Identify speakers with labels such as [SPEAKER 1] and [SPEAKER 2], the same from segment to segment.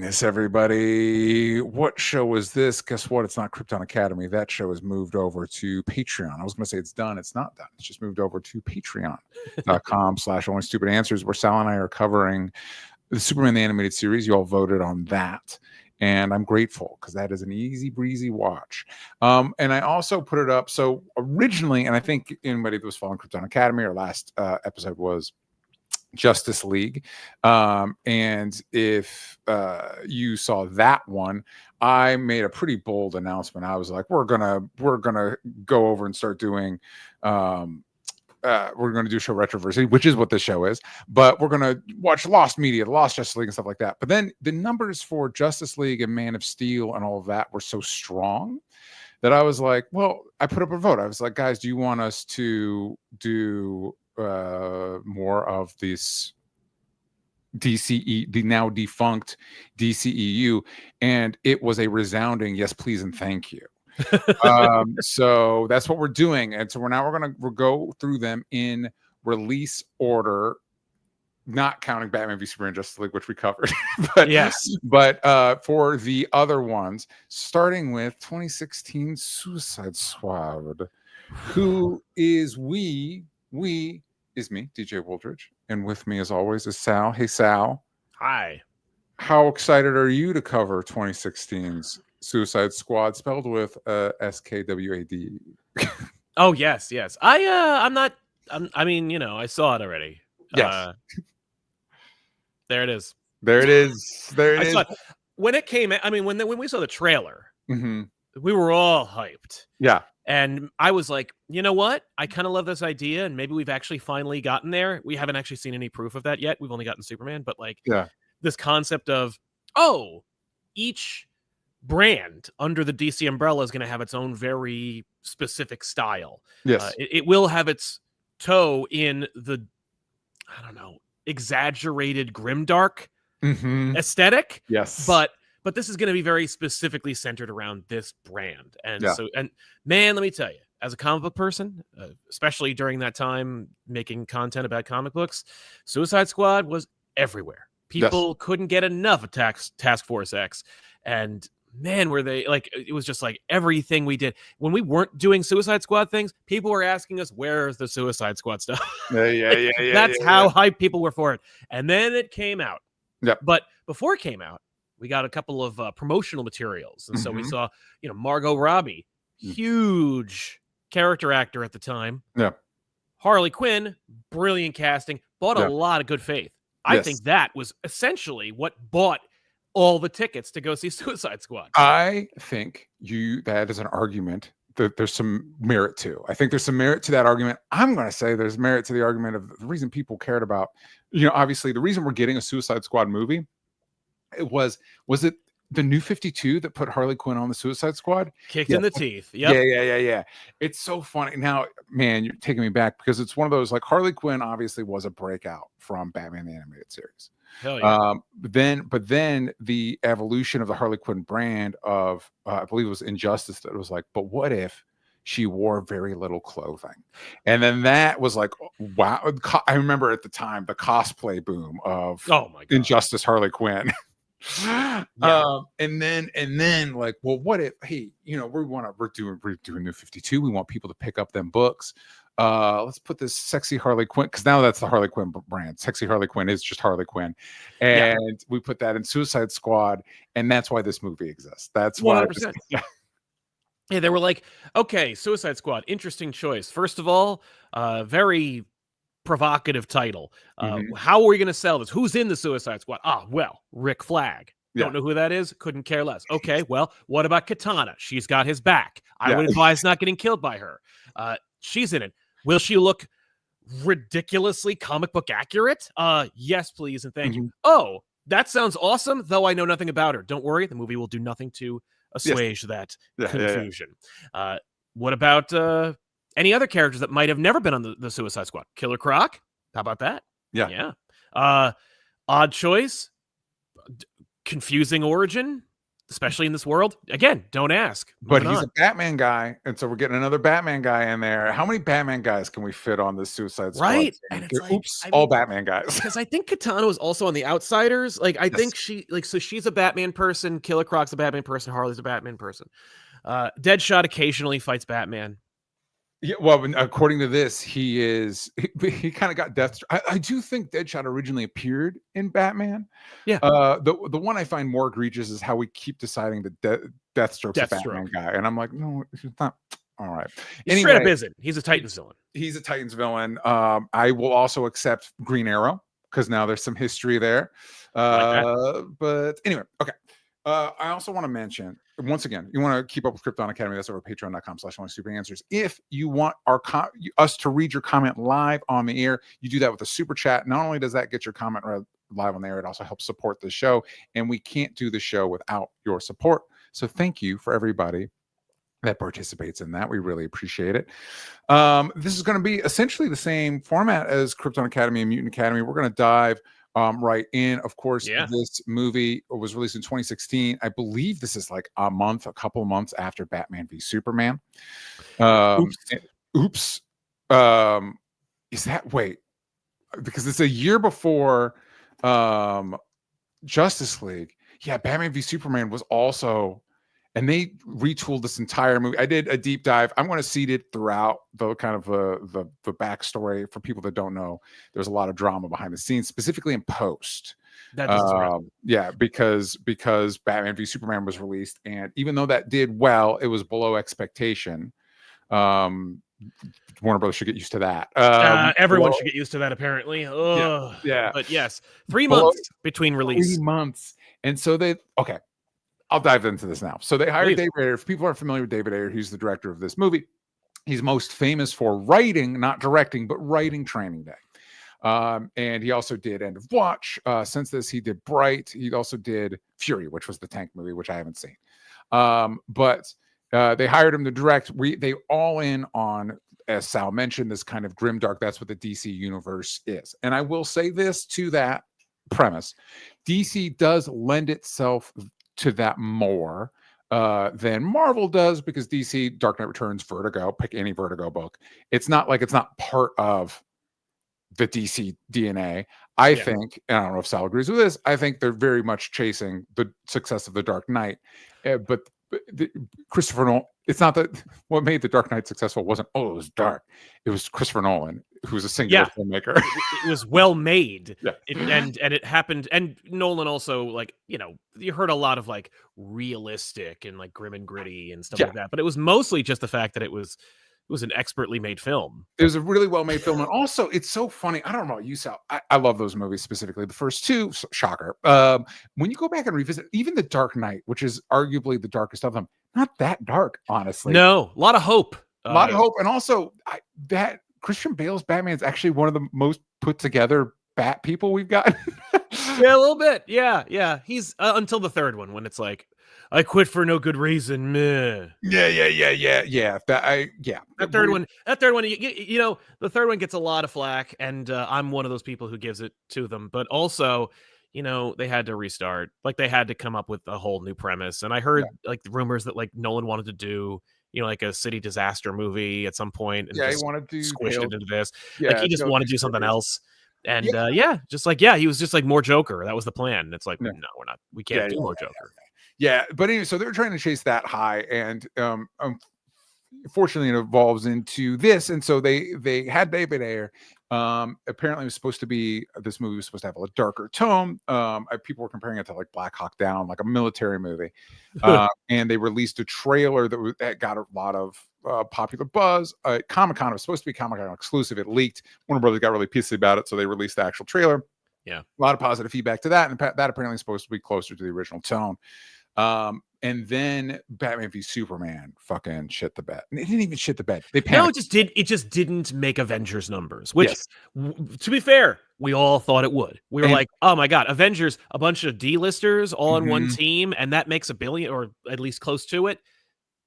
[SPEAKER 1] goodness, everybody. What show was this? Guess what? It's not Krypton Academy. That show has moved over to Patreon. I was going to say it's done. It's not done. It's just moved over to patreon.com/onlystupid answers, where Sal and I are covering the Superman the Animated Series. You all voted on that. And I'm grateful because that is an easy breezy watch. And I also put it up. So originally, and I think anybody that was following Krypton Academy, our last episode was Justice League, and if you saw that one, I made a pretty bold announcement. I was like, we're gonna go over and start doing we're going to do show Retroversity, which is what this show is, but we're going to watch Lost Media, the Lost Justice League and stuff like that. But then the numbers for Justice League and Man of Steel and all of that were so strong that I was like, well, I put up a vote. I was like, guys, do you want us to do more of this DCE, the now defunct DCEU? And it was a resounding yes, please, and thank you. So that's what we're doing. And so we're going to go through them in release order, not counting Batman v Superman Justice League, which we covered. But yes, but for the other ones, starting with 2016 Suicide Squad, who is we is me, DJ Wooldridge, and with me as always is Sal. Hey Sal.
[SPEAKER 2] Hi. How
[SPEAKER 1] excited are you to cover 2016's Suicide Squad, spelled with SKWAD?
[SPEAKER 2] Oh yes. I'm not. I mean, you know, I saw it already.
[SPEAKER 1] Yes.
[SPEAKER 2] There it is.
[SPEAKER 1] There it is.
[SPEAKER 2] When it came. I mean, when we saw the trailer,
[SPEAKER 1] mm-hmm.
[SPEAKER 2] we were all hyped.
[SPEAKER 1] Yeah.
[SPEAKER 2] And I was like, you know what? I kind of love this idea, and maybe we've actually finally gotten there. We haven't actually seen any proof of that yet. We've only gotten Superman, but like, this concept of each brand under the DC umbrella is going to have its own very specific style.
[SPEAKER 1] Yes.
[SPEAKER 2] It will have its toe in the, I don't know, exaggerated grimdark aesthetic.
[SPEAKER 1] Yes.
[SPEAKER 2] But this is going to be very specifically centered around this brand. And and man, let me tell you, as a comic book person, especially during that time making content about comic books, Suicide Squad was everywhere. People couldn't get enough of Task Force X. And man, were they like, it was just like everything we did. When we weren't doing Suicide Squad things, people were asking us, where's the Suicide Squad stuff? That's how hyped people were for it. And then it came out.
[SPEAKER 1] Yep.
[SPEAKER 2] But before it came out, we got a couple of promotional materials. And so we saw, Margot Robbie, huge character actor at the time.
[SPEAKER 1] Yeah.
[SPEAKER 2] Harley Quinn, brilliant casting, bought a lot of good faith. I think that was essentially what bought all the tickets to go see Suicide Squad.
[SPEAKER 1] I think that is an argument that there's some merit to. I think there's some merit to that argument. I'm going to say there's merit to the argument of the reason people cared about, obviously the reason we're getting a Suicide Squad movie, was it the New 52 that put Harley Quinn on the Suicide Squad?
[SPEAKER 2] Kicked in the teeth. Yep.
[SPEAKER 1] Yeah. It's so funny. Now, man, you're taking me back because it's one of those, like, Harley Quinn obviously was a breakout from Batman the Animated Series.
[SPEAKER 2] Hell yeah.
[SPEAKER 1] But then the evolution of the Harley Quinn brand of, I believe it was Injustice, that was like, but what if she wore very little clothing? And then that was like, wow. I remember at the time the cosplay boom of Injustice Harley Quinn. And then like, well, what if, hey, we're doing New 52. We want people to pick up them books. Let's put this sexy Harley Quinn, because now that's the Harley Quinn brand. Sexy Harley Quinn is just Harley Quinn. And we put that in Suicide Squad, and that's why this movie exists. That's why.
[SPEAKER 2] 100%. Yeah, they were like, okay, Suicide Squad, interesting choice. First of all, very provocative title. How are we going to sell this? Who's in the Suicide Squad? Well, Rick Flag. Don't know who that is. Couldn't care less. Okay, well, what about Katana? She's got his back. I would advise not getting killed by her. She's in it. Will she look ridiculously comic book accurate? Yes, please, and thank you. Oh, that sounds awesome, though I know nothing about her. Don't worry, the movie will do nothing to assuage that confusion. What about any other characters that might have never been on the Suicide Squad? Killer Croc? How about that? Yeah. Odd choice. Confusing origin. especially in this world. Again, don't ask.
[SPEAKER 1] But
[SPEAKER 2] Moving
[SPEAKER 1] he's
[SPEAKER 2] on.
[SPEAKER 1] a Batman guy, and so we're getting another Batman guy in there. How many Batman guys can we fit on the Suicide Squad
[SPEAKER 2] Right.
[SPEAKER 1] team?
[SPEAKER 2] And it's like,
[SPEAKER 1] Oops,
[SPEAKER 2] I
[SPEAKER 1] all
[SPEAKER 2] mean,
[SPEAKER 1] Batman guys.
[SPEAKER 2] because I think Katana was also on The Outsiders. Like, I
[SPEAKER 1] Yes.
[SPEAKER 2] think so she's a Batman person. Killer Croc's a Batman person. Harley's a Batman person. Deadshot occasionally fights Batman.
[SPEAKER 1] Yeah, well, according to this, he kind of got death. I do think Deadshot originally appeared in Batman.
[SPEAKER 2] Yeah.
[SPEAKER 1] The one I find more egregious is how we keep deciding that Deathstroke's a Batman guy, and I'm like, no, he's not. All right.
[SPEAKER 2] He straight up isn't. He's a Titans villain.
[SPEAKER 1] He's a Titans villain. I will also accept Green Arrow because now there's some history there. But anyway, okay. I also want to mention, once again, you want to keep up with Krypton Academy, that's over patreon.com/onlysuperswers. If you want us to read your comment live on the air, you do that with a super chat. Not only does that get your comment read live on the air, it also helps support the show, and we can't do the show without your support. So thank you for everybody that participates in that. We really appreciate it. This is going to be essentially the same format as Krypton Academy and Mutant Academy. We're going to dive right in. Of course, this movie was released in 2016. I believe this is like a couple of months after Batman v Superman. Oops. Is that, wait, because it's a year before Justice League. Yeah, Batman v Superman was also, and they retooled this entire movie. I did a deep dive. I'm going to seed it throughout the kind of the backstory for people that don't know. There's a lot of drama behind the scenes, specifically in post. Yeah, because Batman v Superman was released, and even though that did well, it was below expectation. Warner Brothers should get used to that.
[SPEAKER 2] Everyone should get used to that, apparently.
[SPEAKER 1] Yeah.
[SPEAKER 2] But yes, 3 months between release.
[SPEAKER 1] 3 months. And so I'll dive into this now. So they hired David Ayer. If people aren't familiar with David Ayer, he's the director of this movie. He's most famous for writing, not directing, but writing Training Day. And he also did End of Watch. Since this, he did Bright. He also did Fury, which was the tank movie, which I haven't seen. But they hired him to direct. They all in on, as Sal mentioned, this kind of grimdark. That's what the DC universe is. And I will say this to that premise. DC does lend itself to that more than Marvel does, because DC, Dark Knight Returns, Vertigo, pick any Vertigo book. It's not part of the DC DNA. I think, and I don't know if Sal agrees with this, I think they're very much chasing the success of the Dark Knight. But Christopher Nolan, it's not that what made the Dark Knight successful wasn't, it was dark. It was Christopher Nolan, who's a singular filmmaker.
[SPEAKER 2] It was well made.
[SPEAKER 1] Yeah.
[SPEAKER 2] And it happened. And Nolan also, like, you heard a lot of like realistic and like grim and gritty and stuff like that. But it was mostly just the fact that it was an expertly made film.
[SPEAKER 1] It was a really well-made film. And also, it's so funny. I don't know about you, Sal. I love those movies, specifically the first two. Shocker. When you go back and revisit, even The Dark Knight, which is arguably the darkest of them, not that dark, honestly.
[SPEAKER 2] No, a lot of hope.
[SPEAKER 1] A lot of hope. And also, that Christian Bale's Batman is actually one of the most put-together Bat people we've got.
[SPEAKER 2] Yeah, a little bit. Yeah. He's until the third one, when it's like, I quit for no good reason. Meh.
[SPEAKER 1] Yeah.
[SPEAKER 2] That third one, the third one gets a lot of flack, and I'm one of those people who gives it to them. But also, they had to restart. Like, they had to come up with a whole new premise. And I heard like the rumors that like Nolan wanted to do, like a city disaster movie at some point, and
[SPEAKER 1] he wanted to
[SPEAKER 2] squish it into this.
[SPEAKER 1] Yeah,
[SPEAKER 2] like, he just wanted to do something else. And he was just like more Joker. That was the plan. It's like, no, we're not. We can't do more Joker.
[SPEAKER 1] Yeah, but anyway, so they're trying to chase that high, and fortunately, it evolves into this. And so they had David Ayer. Apparently, this movie was supposed to have a darker tone. People were comparing it to like Black Hawk Down, like a military movie. And they released a trailer that got a lot of popular buzz. Comic-Con, it was supposed to be Comic-Con exclusive. It leaked. Warner Brothers got really pissy about it, so they released the actual trailer.
[SPEAKER 2] Yeah,
[SPEAKER 1] a lot of positive feedback to that, and that apparently is supposed to be closer to the original tone. And then Batman v Superman fucking shit the bed. It didn't even shit the bed. They panicked.
[SPEAKER 2] No, it just didn't make Avengers numbers, which, to be fair, we all thought it would. We were like, oh my God, Avengers, a bunch of D-listers all on one team, and that makes $1 billion, or at least close to it.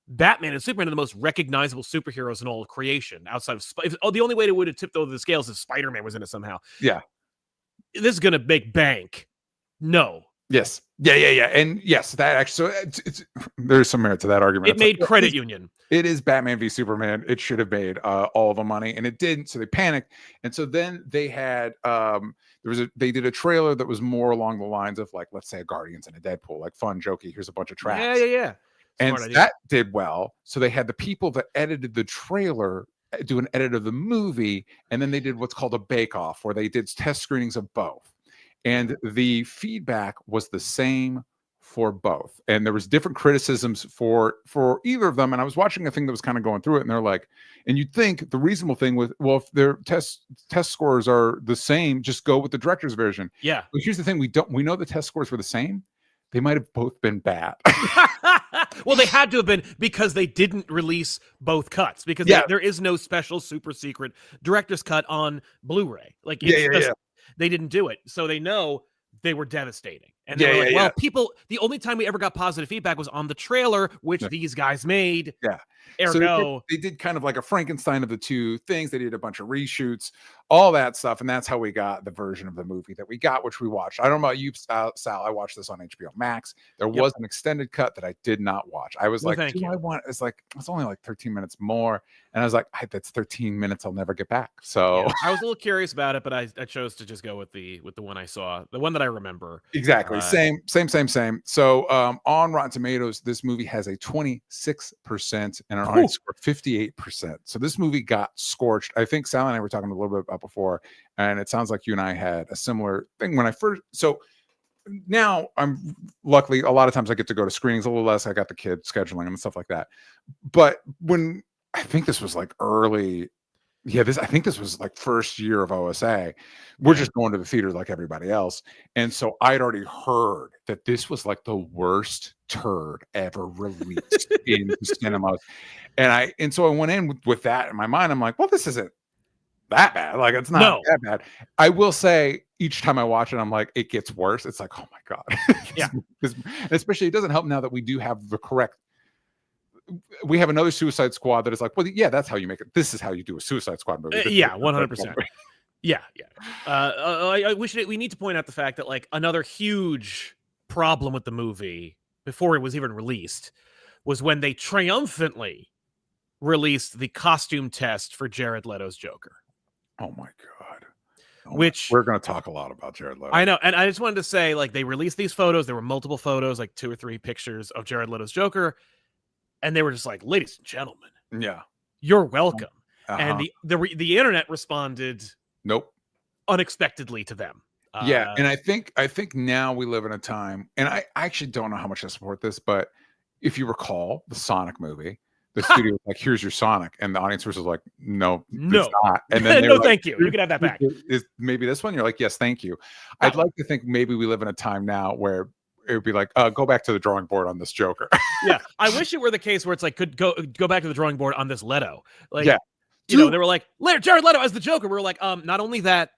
[SPEAKER 2] Batman and Superman are the most recognizable superheroes in all of creation, outside of the only way it would have tipped over the scales is Spider-Man was in it somehow.
[SPEAKER 1] Yeah.
[SPEAKER 2] This is going to make bank. No.
[SPEAKER 1] Yes. Yeah. And yes, that actually, so it's there's some merit to that argument.
[SPEAKER 2] It made Credit Union.
[SPEAKER 1] It is Batman v Superman. It should have made all the money, and it didn't. So they panicked, and so then they had they did a trailer that was more along the lines of, like, let's say a Guardians and a Deadpool, like fun, jokey. Here's a bunch of tracks.
[SPEAKER 2] Yeah.
[SPEAKER 1] And that did well. So they had the people that edited the trailer do an edit of the movie, and then they did what's called a bake-off, where they did test screenings of both. And the feedback was the same for both. And there was different criticisms for either of them. And I was watching a thing that was kind of going through it, and they're like, and you'd think the reasonable thing with, well, if their test scores are the same, just go with the director's version.
[SPEAKER 2] Yeah.
[SPEAKER 1] But here's the thing, we know the test scores were the same. They might have both been bad.
[SPEAKER 2] Well, they had to have been, because they didn't release both cuts, because there is no special super secret director's cut on Blu-ray. Like, they didn't do it. So they know they were devastating. And they were like, well, people, the only time we ever got positive feedback was on the trailer, which these guys made.
[SPEAKER 1] Yeah.
[SPEAKER 2] Ergo.
[SPEAKER 1] So they did kind of like a Frankenstein of the two things. They did a bunch of reshoots, all that stuff. And that's how we got the version of the movie that we got, which we watched. I don't know about you, Sal. I watched this on HBO Max. There was an extended cut that I did not watch. I was like, do I want, it's only like 13 minutes more. And I was like, that's 13 minutes I'll never get back. So
[SPEAKER 2] I was a little curious about it, but I chose to just go with the one I saw, the one that I remember.
[SPEAKER 1] Exactly. Same. So on Rotten Tomatoes, this movie has a 26% and an audience score 58%. So this movie got scorched. I think Sal and I were talking a little bit about before, and it sounds like you and I had a similar thing when I first. So now I'm luckily a lot of times I get to go to screenings a little less. I got the kids scheduling and stuff like that. But when I think this was like early. I think this was like first year of OSA. We're just going to the theater like everybody else. And so I'd already heard that this was like the worst turd ever released in the cinemas. And so I went in with that in my mind. I'm like, well, this isn't that bad. Like, it's not that bad. I will say each time I watch it, I'm like, it gets worse. It's like, oh my God.
[SPEAKER 2] Yeah.
[SPEAKER 1] Especially it doesn't help now that we do have the correct. We have another Suicide Squad that is like, well, yeah, that's how you make it. This is how you do a Suicide Squad movie.
[SPEAKER 2] 100%. Yeah. We need to point out the fact that, like, another huge problem with the movie before it was even released was when they triumphantly released the costume test for Jared Leto's Joker.
[SPEAKER 1] Oh my God.
[SPEAKER 2] Which
[SPEAKER 1] we're going to talk a lot about Jared Leto.
[SPEAKER 2] I know. And I just wanted to say, like, they released these photos. There were multiple photos, like 2 or 3 pictures of Jared Leto's Joker. And they were just like, ladies and gentlemen, you're welcome. And the internet responded,
[SPEAKER 1] nope,
[SPEAKER 2] unexpectedly to them.
[SPEAKER 1] And I think now we live in a time, and I actually don't know how much I support this, but if you recall the Sonic movie, the studio was like, here's your Sonic, and the audience was like, no, it's not. And then
[SPEAKER 2] no, thank you. You can have that back.
[SPEAKER 1] Is maybe this one? You're like, yes, thank you.
[SPEAKER 2] No.
[SPEAKER 1] I'd like to think maybe we live in a time now where it would be like, go back to the drawing board on this Joker.
[SPEAKER 2] Yeah, I wish it were the case where it's like, could go back to the drawing board on this Leto. Like, they were like, Jared Leto as the Joker. We were like, not only that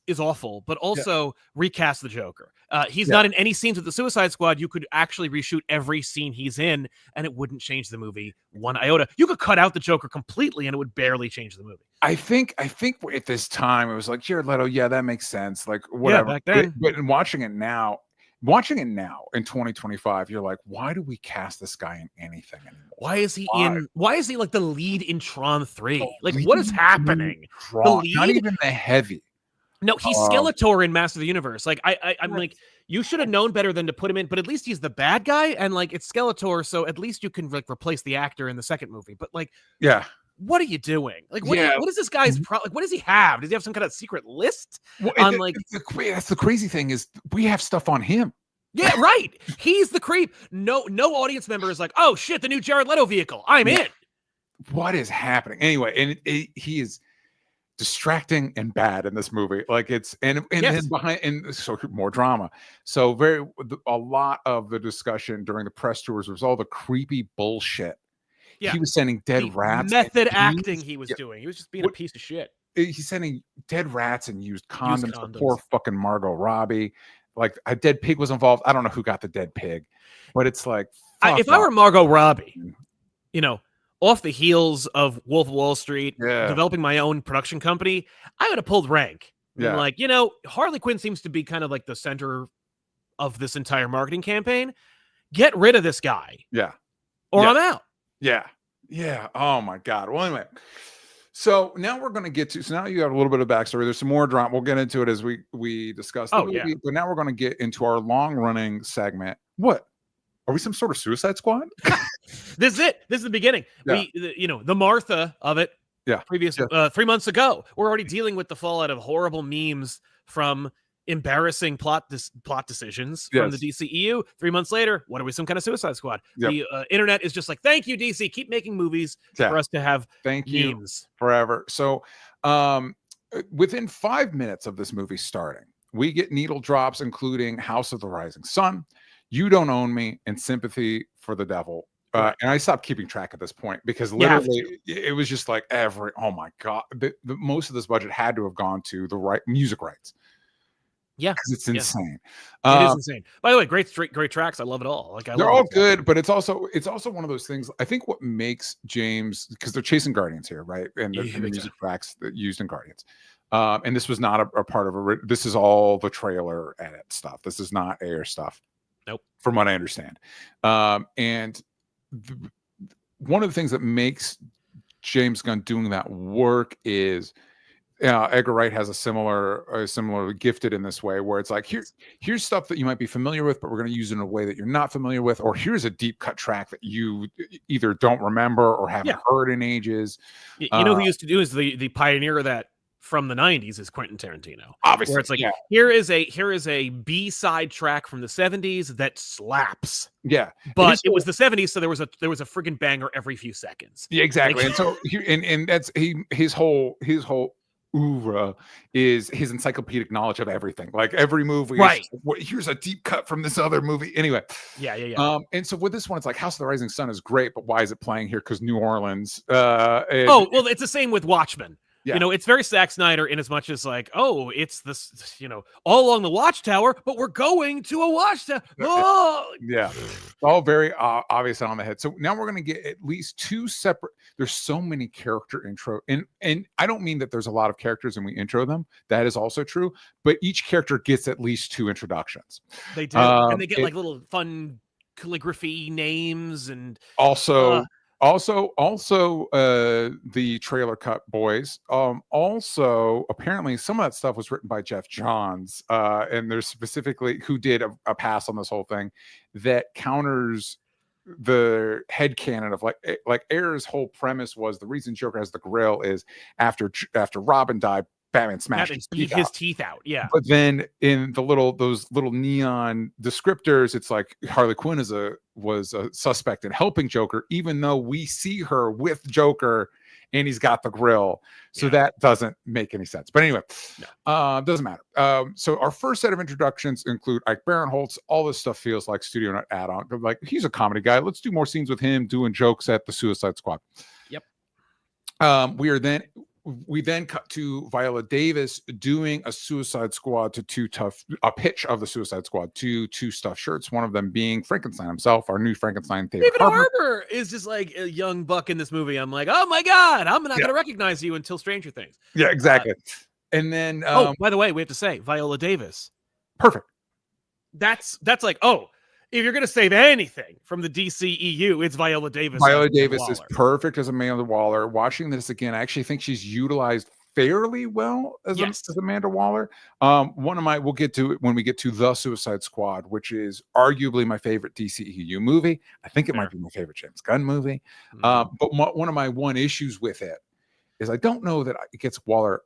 [SPEAKER 2] is awful, but also recast the Joker. He's not in any scenes with the Suicide Squad. You could actually reshoot every scene he's in, and it wouldn't change the movie one iota. You could cut out the Joker completely, and it would barely change the movie.
[SPEAKER 1] I think at this time it was like, Jared Leto, that makes sense. Like, whatever.
[SPEAKER 2] Back then.
[SPEAKER 1] But in watching it now in 2025, you're like, why do we cast this guy in anything anymore?
[SPEAKER 2] Why is he like the lead in Tron 3? Like, what is happening? The lead?
[SPEAKER 1] Not even the heavy.
[SPEAKER 2] No, he's Skeletor in Master of the Universe. Like, I'm like, you should have known better than to put him in, but at least he's the bad guy, and like, it's Skeletor, so at least you can like replace the actor in the second movie. But like, what are you doing? Like, what is this guy's like, what does he have? Does he have some kind of secret list?
[SPEAKER 1] That's the crazy thing is we have stuff on him.
[SPEAKER 2] Yeah, right. He's the creep. No audience member is like, oh shit, the new Jared Leto vehicle. I'm in.
[SPEAKER 1] What is happening? Anyway, and he is distracting and bad in this movie. Like, it's and then behind, and so more drama. So a lot of the discussion during the press tours was all the creepy bullshit. Yeah. He was sending dead rats.
[SPEAKER 2] Method acting he was doing. He was just being a piece of shit.
[SPEAKER 1] He's sending dead rats and used condoms for poor fucking Margot Robbie. Like, a dead pig was involved. I don't know who got the dead pig, but it's like,
[SPEAKER 2] if I were Margot Robbie, off the heels of Wolf of Wall Street, developing my own production company, I would have pulled rank. Yeah. Like, Harley Quinn seems to be kind of like the center of this entire marketing campaign. Get rid of this guy.
[SPEAKER 1] Yeah.
[SPEAKER 2] Or I'm out.
[SPEAKER 1] Yeah. Yeah. Oh my God. Well, anyway. So now we're going to get to, so now you have a little bit of backstory. There's some more drama. We'll get into it as we discuss the movie. Yeah. But now we're going to get into our long running segment. What? Are we some sort of Suicide Squad?
[SPEAKER 2] This is it. This is the beginning.
[SPEAKER 1] Yeah.
[SPEAKER 2] The Martha of it.
[SPEAKER 1] Yeah.
[SPEAKER 2] 3 months ago, we're already dealing with the fallout of horrible memes from embarrassing plot decisions from the DCEU. 3 months later, what are we, some kind of Suicide Squad? Yep. The internet is just like, thank you, DC, keep making movies for us to have
[SPEAKER 1] thank
[SPEAKER 2] memes.
[SPEAKER 1] You forever. So within 5 minutes of this movie starting, we get needle drops including House of the Rising Sun, You Don't Own Me, and Sympathy for the Devil. And I stopped keeping track at this point because literally it was just like oh my God, the most of this budget had to have gone to the music rights. Yeah, because it's insane.
[SPEAKER 2] It is insane. By the way, great tracks. I love it all. Like
[SPEAKER 1] they're all good, but it's also one of those things. I think what makes James, because they're chasing Guardians here, right? And the music tracks that used in Guardians. And this was not a part of this is all the trailer edit stuff. This is not Ayer stuff.
[SPEAKER 2] Nope.
[SPEAKER 1] From what I understand. And one of the things that makes James Gunn doing that work is Edgar Wright has a similar gifted in this way, where it's like, here's stuff that you might be familiar with, but we're going to use it in a way that you're not familiar with, or here's a deep cut track that you either don't remember or haven't heard in ages.
[SPEAKER 2] You know who used to do is the pioneer of that from the 90s is Quentin Tarantino.
[SPEAKER 1] Obviously,
[SPEAKER 2] where it's like, here is a B-side track from the 70s that slaps.
[SPEAKER 1] Yeah,
[SPEAKER 2] but it was the 70s, so there was a friggin' banger every few seconds.
[SPEAKER 1] Yeah, exactly. Like, and so and that's his whole oeuvre is his encyclopedic knowledge of everything. Like every movie,
[SPEAKER 2] right?
[SPEAKER 1] Here's a deep cut from this other movie. Anyway,
[SPEAKER 2] yeah.
[SPEAKER 1] And so with this one, it's like House of the Rising Sun is great, but why is it playing here? Because New Orleans.
[SPEAKER 2] It's the same with Watchmen.
[SPEAKER 1] Yeah.
[SPEAKER 2] It's very Zack Snyder in as much as like, it's this, all along the Watchtower, but we're going to a Watchtower. Oh!
[SPEAKER 1] Yeah. All very obvious and on the head. So now we're going to get at least two separate, there's so many character intro. And I don't mean that there's a lot of characters and we intro them. That is also true. But each character gets at least two introductions.
[SPEAKER 2] They do. And they get like little fun calligraphy names and
[SPEAKER 1] also the trailer cut boys. Also, apparently some of that stuff was written by Jeff Johns, and there's specifically who did a pass on this whole thing that counters the headcanon of like Ayer's whole premise was the reason Joker has the grill is after Robin died, Batman smashed his teeth out.
[SPEAKER 2] Yeah.
[SPEAKER 1] But then in those little neon descriptors, it's like Harley Quinn was a suspect in helping Joker, even though we see her with Joker and he's got the grill. So that doesn't make any sense. But anyway, doesn't matter. So our first set of introductions include Ike Barinholtz. All this stuff feels like studio not add-on. Like he's a comedy guy. Let's do more scenes with him doing jokes at the Suicide Squad.
[SPEAKER 2] Yep.
[SPEAKER 1] We then cut to Viola Davis doing a Suicide Squad a pitch of the Suicide Squad to two stuffed shirts. One of them being Frankenstein himself, our new Frankenstein.
[SPEAKER 2] David Harbour is just like a young buck in this movie. I'm like, oh my God, I'm not going to recognize you until Stranger Things.
[SPEAKER 1] Yeah, exactly. And then,
[SPEAKER 2] by the way, we have to say Viola Davis.
[SPEAKER 1] Perfect.
[SPEAKER 2] That's like, if you're going to save anything from the DCEU, it's Viola Davis.
[SPEAKER 1] Viola Davis is perfect as Amanda Waller. Watching this again, I actually think she's utilized fairly well as Amanda Waller. We'll get to it when we get to The Suicide Squad, which is arguably my favorite DCEU movie. I think it might be my favorite James Gunn movie. But one of my issues with it is I don't know that it gets Waller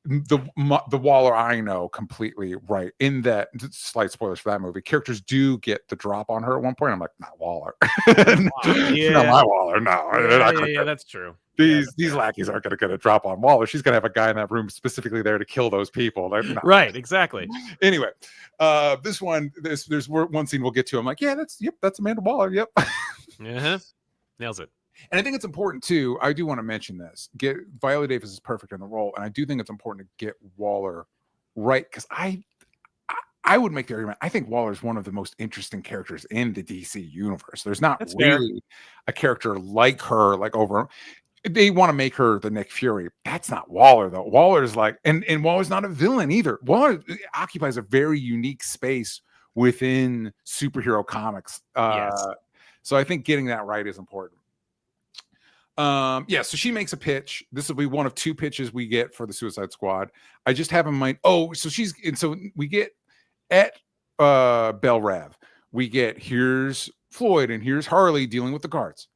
[SPEAKER 1] the Waller I know completely right, in that, slight spoilers for that movie, characters do get the drop on her at one point. I'm like, not Waller. Not my Waller. No.
[SPEAKER 2] That's true.
[SPEAKER 1] These lackeys aren't going to get a drop on Waller. She's going to have a guy in that room specifically there to kill those people.
[SPEAKER 2] Right, exactly.
[SPEAKER 1] Anyway, there's one scene we'll get to. I'm like, that's Amanda Waller. Yep.
[SPEAKER 2] Nails it.
[SPEAKER 1] And I think it's important too. I do want to mention this. Viola Davis is perfect in the role, and I do think it's important to get Waller right, because I would make the argument. I think Waller is one of the most interesting characters in the DC universe. There's not really a character like her, like over. They want to make her the Nick Fury. That's not Waller though. Waller's like, and Waller's not a villain either. Waller occupies a very unique space within superhero comics.
[SPEAKER 2] Yes.
[SPEAKER 1] So I think getting that right is important. So she makes a pitch. This will be one of 2 pitches we get for the Suicide Squad. I just have in mind, so we get at Bell Rev, we get here's Floyd and here's Harley dealing with the guards.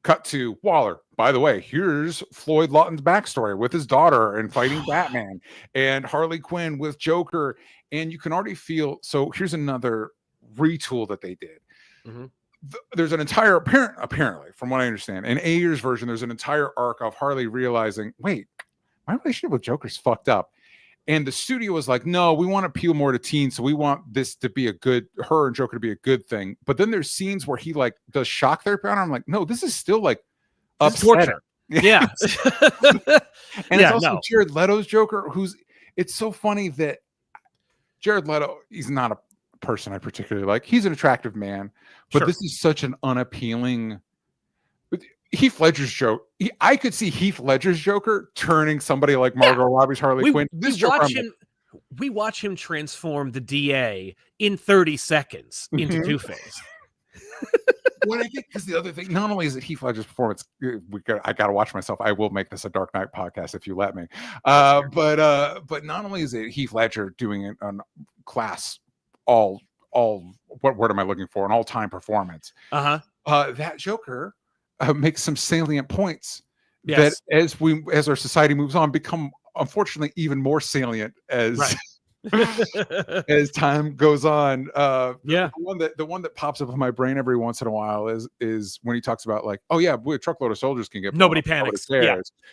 [SPEAKER 1] Cut to Waller. By the way, here's Floyd Lawton's backstory with his daughter and fighting Batman, and Harley Quinn with Joker. And you can already feel, so here's another retool that they did.
[SPEAKER 2] Mm-hmm.
[SPEAKER 1] There's an entire, apparently, from what I understand, in Ayer's version, there's an entire arc of Harley realizing, wait, my relationship with Joker's fucked up. And the studio was like, no, we want to appeal more to teens. So we want this to be her and Joker to be a good thing. But then there's scenes where he like does shock therapy on her. I'm like, no, this is still like
[SPEAKER 2] torture. Yeah.
[SPEAKER 1] And it's also Jared Leto's Joker, it's so funny that Jared Leto, he's not a person I particularly like. He's an attractive man, but this is such an unappealing Heath Ledger's joke. I could see Heath Ledger's Joker turning somebody like Margot Robbie's Harley Quinn.
[SPEAKER 2] We watch him transform the DA in 30 seconds into Two-Face.
[SPEAKER 1] What I think, because the other thing, not only is it Heath Ledger's performance, I got to watch myself. I will make this a Dark Knight podcast if you let me. But not only is it Heath Ledger doing it on class, what word am I looking for? An all-time performance. That Joker makes some salient points that as our society moves on become unfortunately even more salient as as time goes on. The one that pops up in my brain every once in a while is when he talks about like, oh yeah, a truckload of soldiers can get
[SPEAKER 2] nobody panics,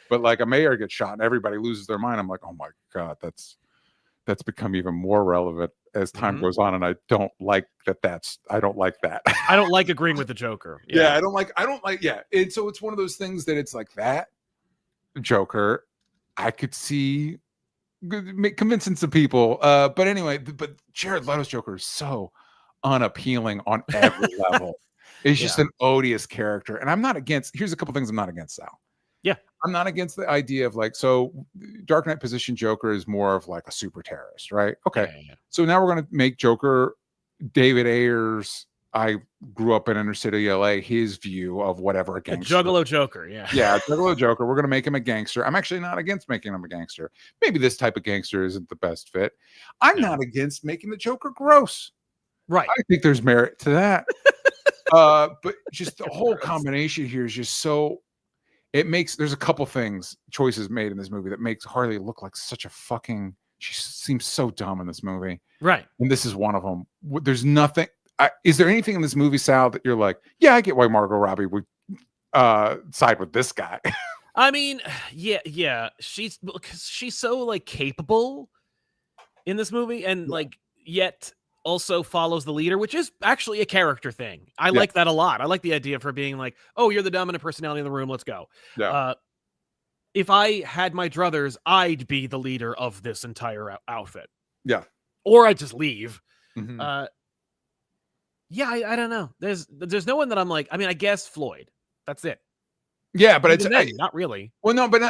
[SPEAKER 1] but like a mayor gets shot and everybody loses their mind. I'm like, oh my god, that's become even more relevant as time goes on, and I don't like that. I don't like that.
[SPEAKER 2] I don't like agreeing with the Joker.
[SPEAKER 1] I don't like. And so it's one of those things that it's like that Joker, I could see convincing some people. But anyway, but Jared Leto's Joker is so unappealing on every level. It's just an odious character, and I'm not against. Here's a couple things I'm not against, Sal.
[SPEAKER 2] Yeah,
[SPEAKER 1] I'm not against the idea of like, so Dark Knight position Joker is more of like a super terrorist, right? Okay. Yeah. So now we're going to make Joker David Ayer's, I grew up in inner city LA, his view of whatever a gangster.
[SPEAKER 2] Juggalo Joker, yeah.
[SPEAKER 1] Yeah, Juggalo Joker. We're going to make him a gangster. I'm actually not against making him a gangster. Maybe this type of gangster isn't the best fit. I'm not against making the Joker gross.
[SPEAKER 2] Right.
[SPEAKER 1] I think there's merit to that. But just the whole combination here is just so... there's a couple choices made in this movie that makes Harley look like such a fucking, she seems so dumb in this movie.
[SPEAKER 2] Right.
[SPEAKER 1] And this is one of them. There's nothing, is there anything in this movie, Sal, that you're like, yeah, I get why Margot Robbie would side with this guy?
[SPEAKER 2] I mean, yeah. She's so like capable in this movie and like, yet also follows the leader, which is actually a character thing. I like that a lot. I like the idea of her being like, oh, you're the dominant personality in the room, let's go. If I had my druthers, I'd be the leader of this entire outfit.
[SPEAKER 1] Yeah.
[SPEAKER 2] Or I'd just leave. I don't know. There's no one that I'm like, I mean, I guess Floyd. That's it.
[SPEAKER 1] Yeah, but it's
[SPEAKER 2] not really.
[SPEAKER 1] Well, no, but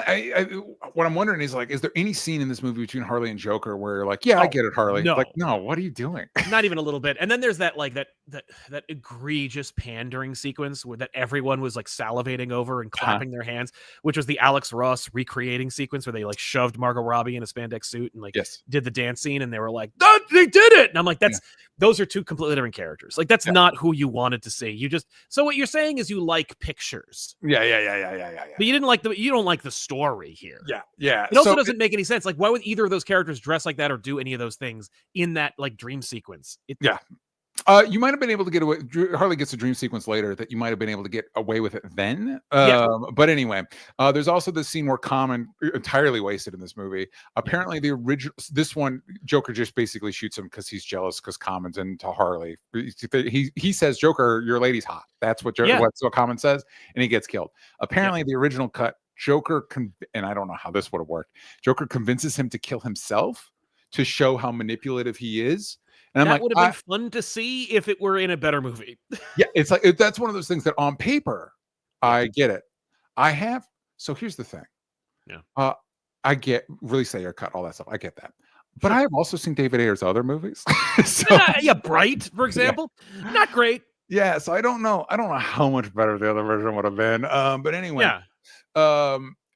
[SPEAKER 1] what I'm wondering is like, is there any scene in this movie between Harley and Joker where you're like, I get it, Harley?
[SPEAKER 2] No.
[SPEAKER 1] Like, no, what are you doing?
[SPEAKER 2] Not even a little bit. And then there's that like that egregious pandering sequence that everyone was like salivating over and clapping their hands, which was the Alex Ross recreating sequence where they like shoved Margot Robbie in a spandex suit and like did the dance scene, and they were like, they did it. And I'm like, those are two completely different characters. Like that's not who you wanted to see. So what you're saying is you like pictures.
[SPEAKER 1] Yeah.
[SPEAKER 2] But you don't like the story here.
[SPEAKER 1] Yeah.
[SPEAKER 2] It also doesn't make any sense. Like, why would either of those characters dress like that or do any of those things in that like dream sequence?
[SPEAKER 1] You might have been able to get away. Harley gets a dream sequence later that you might have been able to get away with it then. But anyway, there's also the scene where Common entirely wasted in this movie. Apparently, this one, Joker just basically shoots him because he's jealous because Common's into Harley. He says, "Joker, your lady's hot." That's what what Common says, and he gets killed. Apparently, the original cut, Joker and I don't know how this would have worked. Joker convinces him to kill himself to show how manipulative he is. And
[SPEAKER 2] that would have been fun to see if it were in a better movie.
[SPEAKER 1] It's like that's one of those things that on paper, I get it. So here's the thing.
[SPEAKER 2] Yeah.
[SPEAKER 1] I get release Ayer Cut, all that stuff. I get that. But I have also seen David Ayer's other movies.
[SPEAKER 2] Yeah, Bright, for example, not great.
[SPEAKER 1] Yeah, so I don't know how much better the other version would have been. But anyway,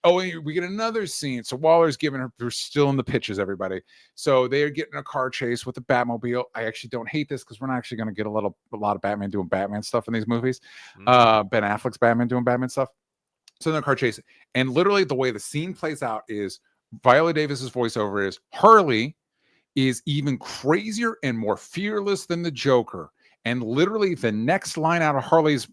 [SPEAKER 1] we get another scene. So Waller's giving her, we're still in the pitches, everybody. So they are getting a car chase with the Batmobile. I actually don't hate this because we're not actually going to get a lot of Batman doing Batman stuff in these movies. Ben Affleck's Batman doing Batman stuff. So in the car chase, and literally the way the scene plays out is Viola Davis's voiceover is Harley is even crazier and more fearless than the Joker. And literally the next line out of Harley's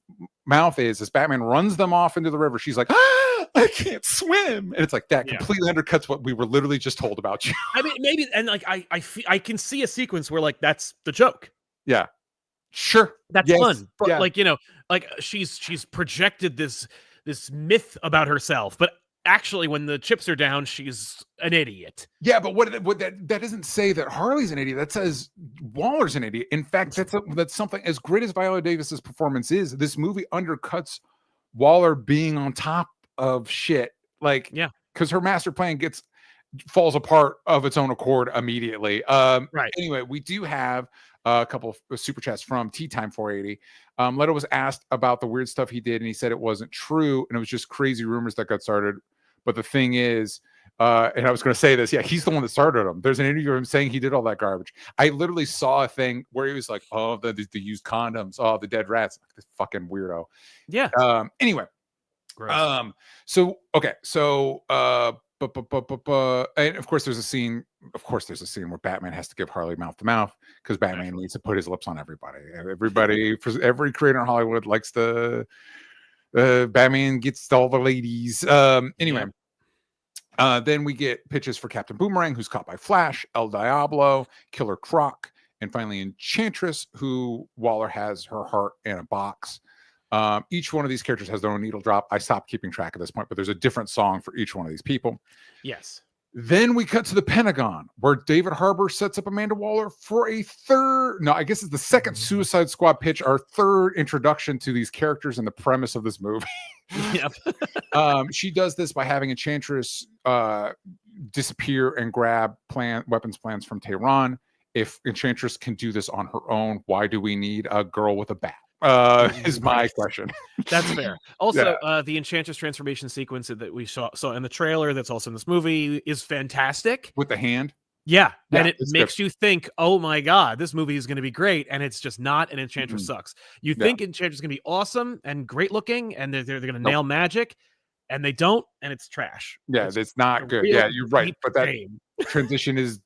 [SPEAKER 1] mouth is, as Batman runs them off into the river, she's like, I can't swim. And it's like, that completely undercuts what we were literally just told about you.
[SPEAKER 2] I mean, maybe, and like, I can see a sequence where like, that's the joke.
[SPEAKER 1] Yeah. Sure.
[SPEAKER 2] That's fun. But like, like she's projected this myth about herself, but actually when the chips are down, she's an idiot.
[SPEAKER 1] Yeah, but that doesn't say that Harley's an idiot. That says Waller's an idiot. In fact, that's something, as great as Viola Davis's performance is, this movie undercuts Waller being on top of shit. Like, because her master plan falls apart of its own accord immediately.
[SPEAKER 2] Right.
[SPEAKER 1] Anyway, we do have a couple of super chats from Tea Time 480. Leto was asked about the weird stuff he did, and he said it wasn't true, and it was just crazy rumors that got started. But the thing is, and I was going to say this, he's the one that started them. There's an interview of him saying he did all that garbage. I literally saw a thing where he was like, oh, the used condoms, oh, the dead rats, like this fucking weirdo.
[SPEAKER 2] Yeah.
[SPEAKER 1] Anyway.
[SPEAKER 2] Gross.
[SPEAKER 1] And of course there's a scene where Batman has to give Harley mouth to mouth because Batman needs to put his lips on everybody. Every creator in Hollywood likes Batman gets all the ladies. Anyway, then we get pitches for Captain Boomerang, who's caught by Flash, El Diablo, Killer Croc, and finally Enchantress, who Waller has her heart in a box. Each one of these characters has their own needle drop. I stopped keeping track at this point, but there's a different song for each one of these people.
[SPEAKER 2] Yes.
[SPEAKER 1] Then we cut to the Pentagon, where David Harbour sets up Amanda Waller for it's the second Suicide Squad pitch, our third introduction to these characters and the premise of this movie.
[SPEAKER 2] Yep.
[SPEAKER 1] She does this by having Enchantress disappear and grab weapons plans from Tehran. If Enchantress can do this on her own, why do we need a girl with a bat? Is my question.
[SPEAKER 2] That's fair. Also, the Enchantress transformation sequence that we saw in the trailer, that's also in this movie, is fantastic.
[SPEAKER 1] With the hand?
[SPEAKER 2] Yeah, and it makes you think, oh my god, this movie is going to be great, and it's just not, and Enchantress sucks. You think Enchantress is going to be awesome and great looking, and they're going to nail magic, and they don't, and it's trash.
[SPEAKER 1] Yeah, it's not good. Yeah, you're right. But that transition is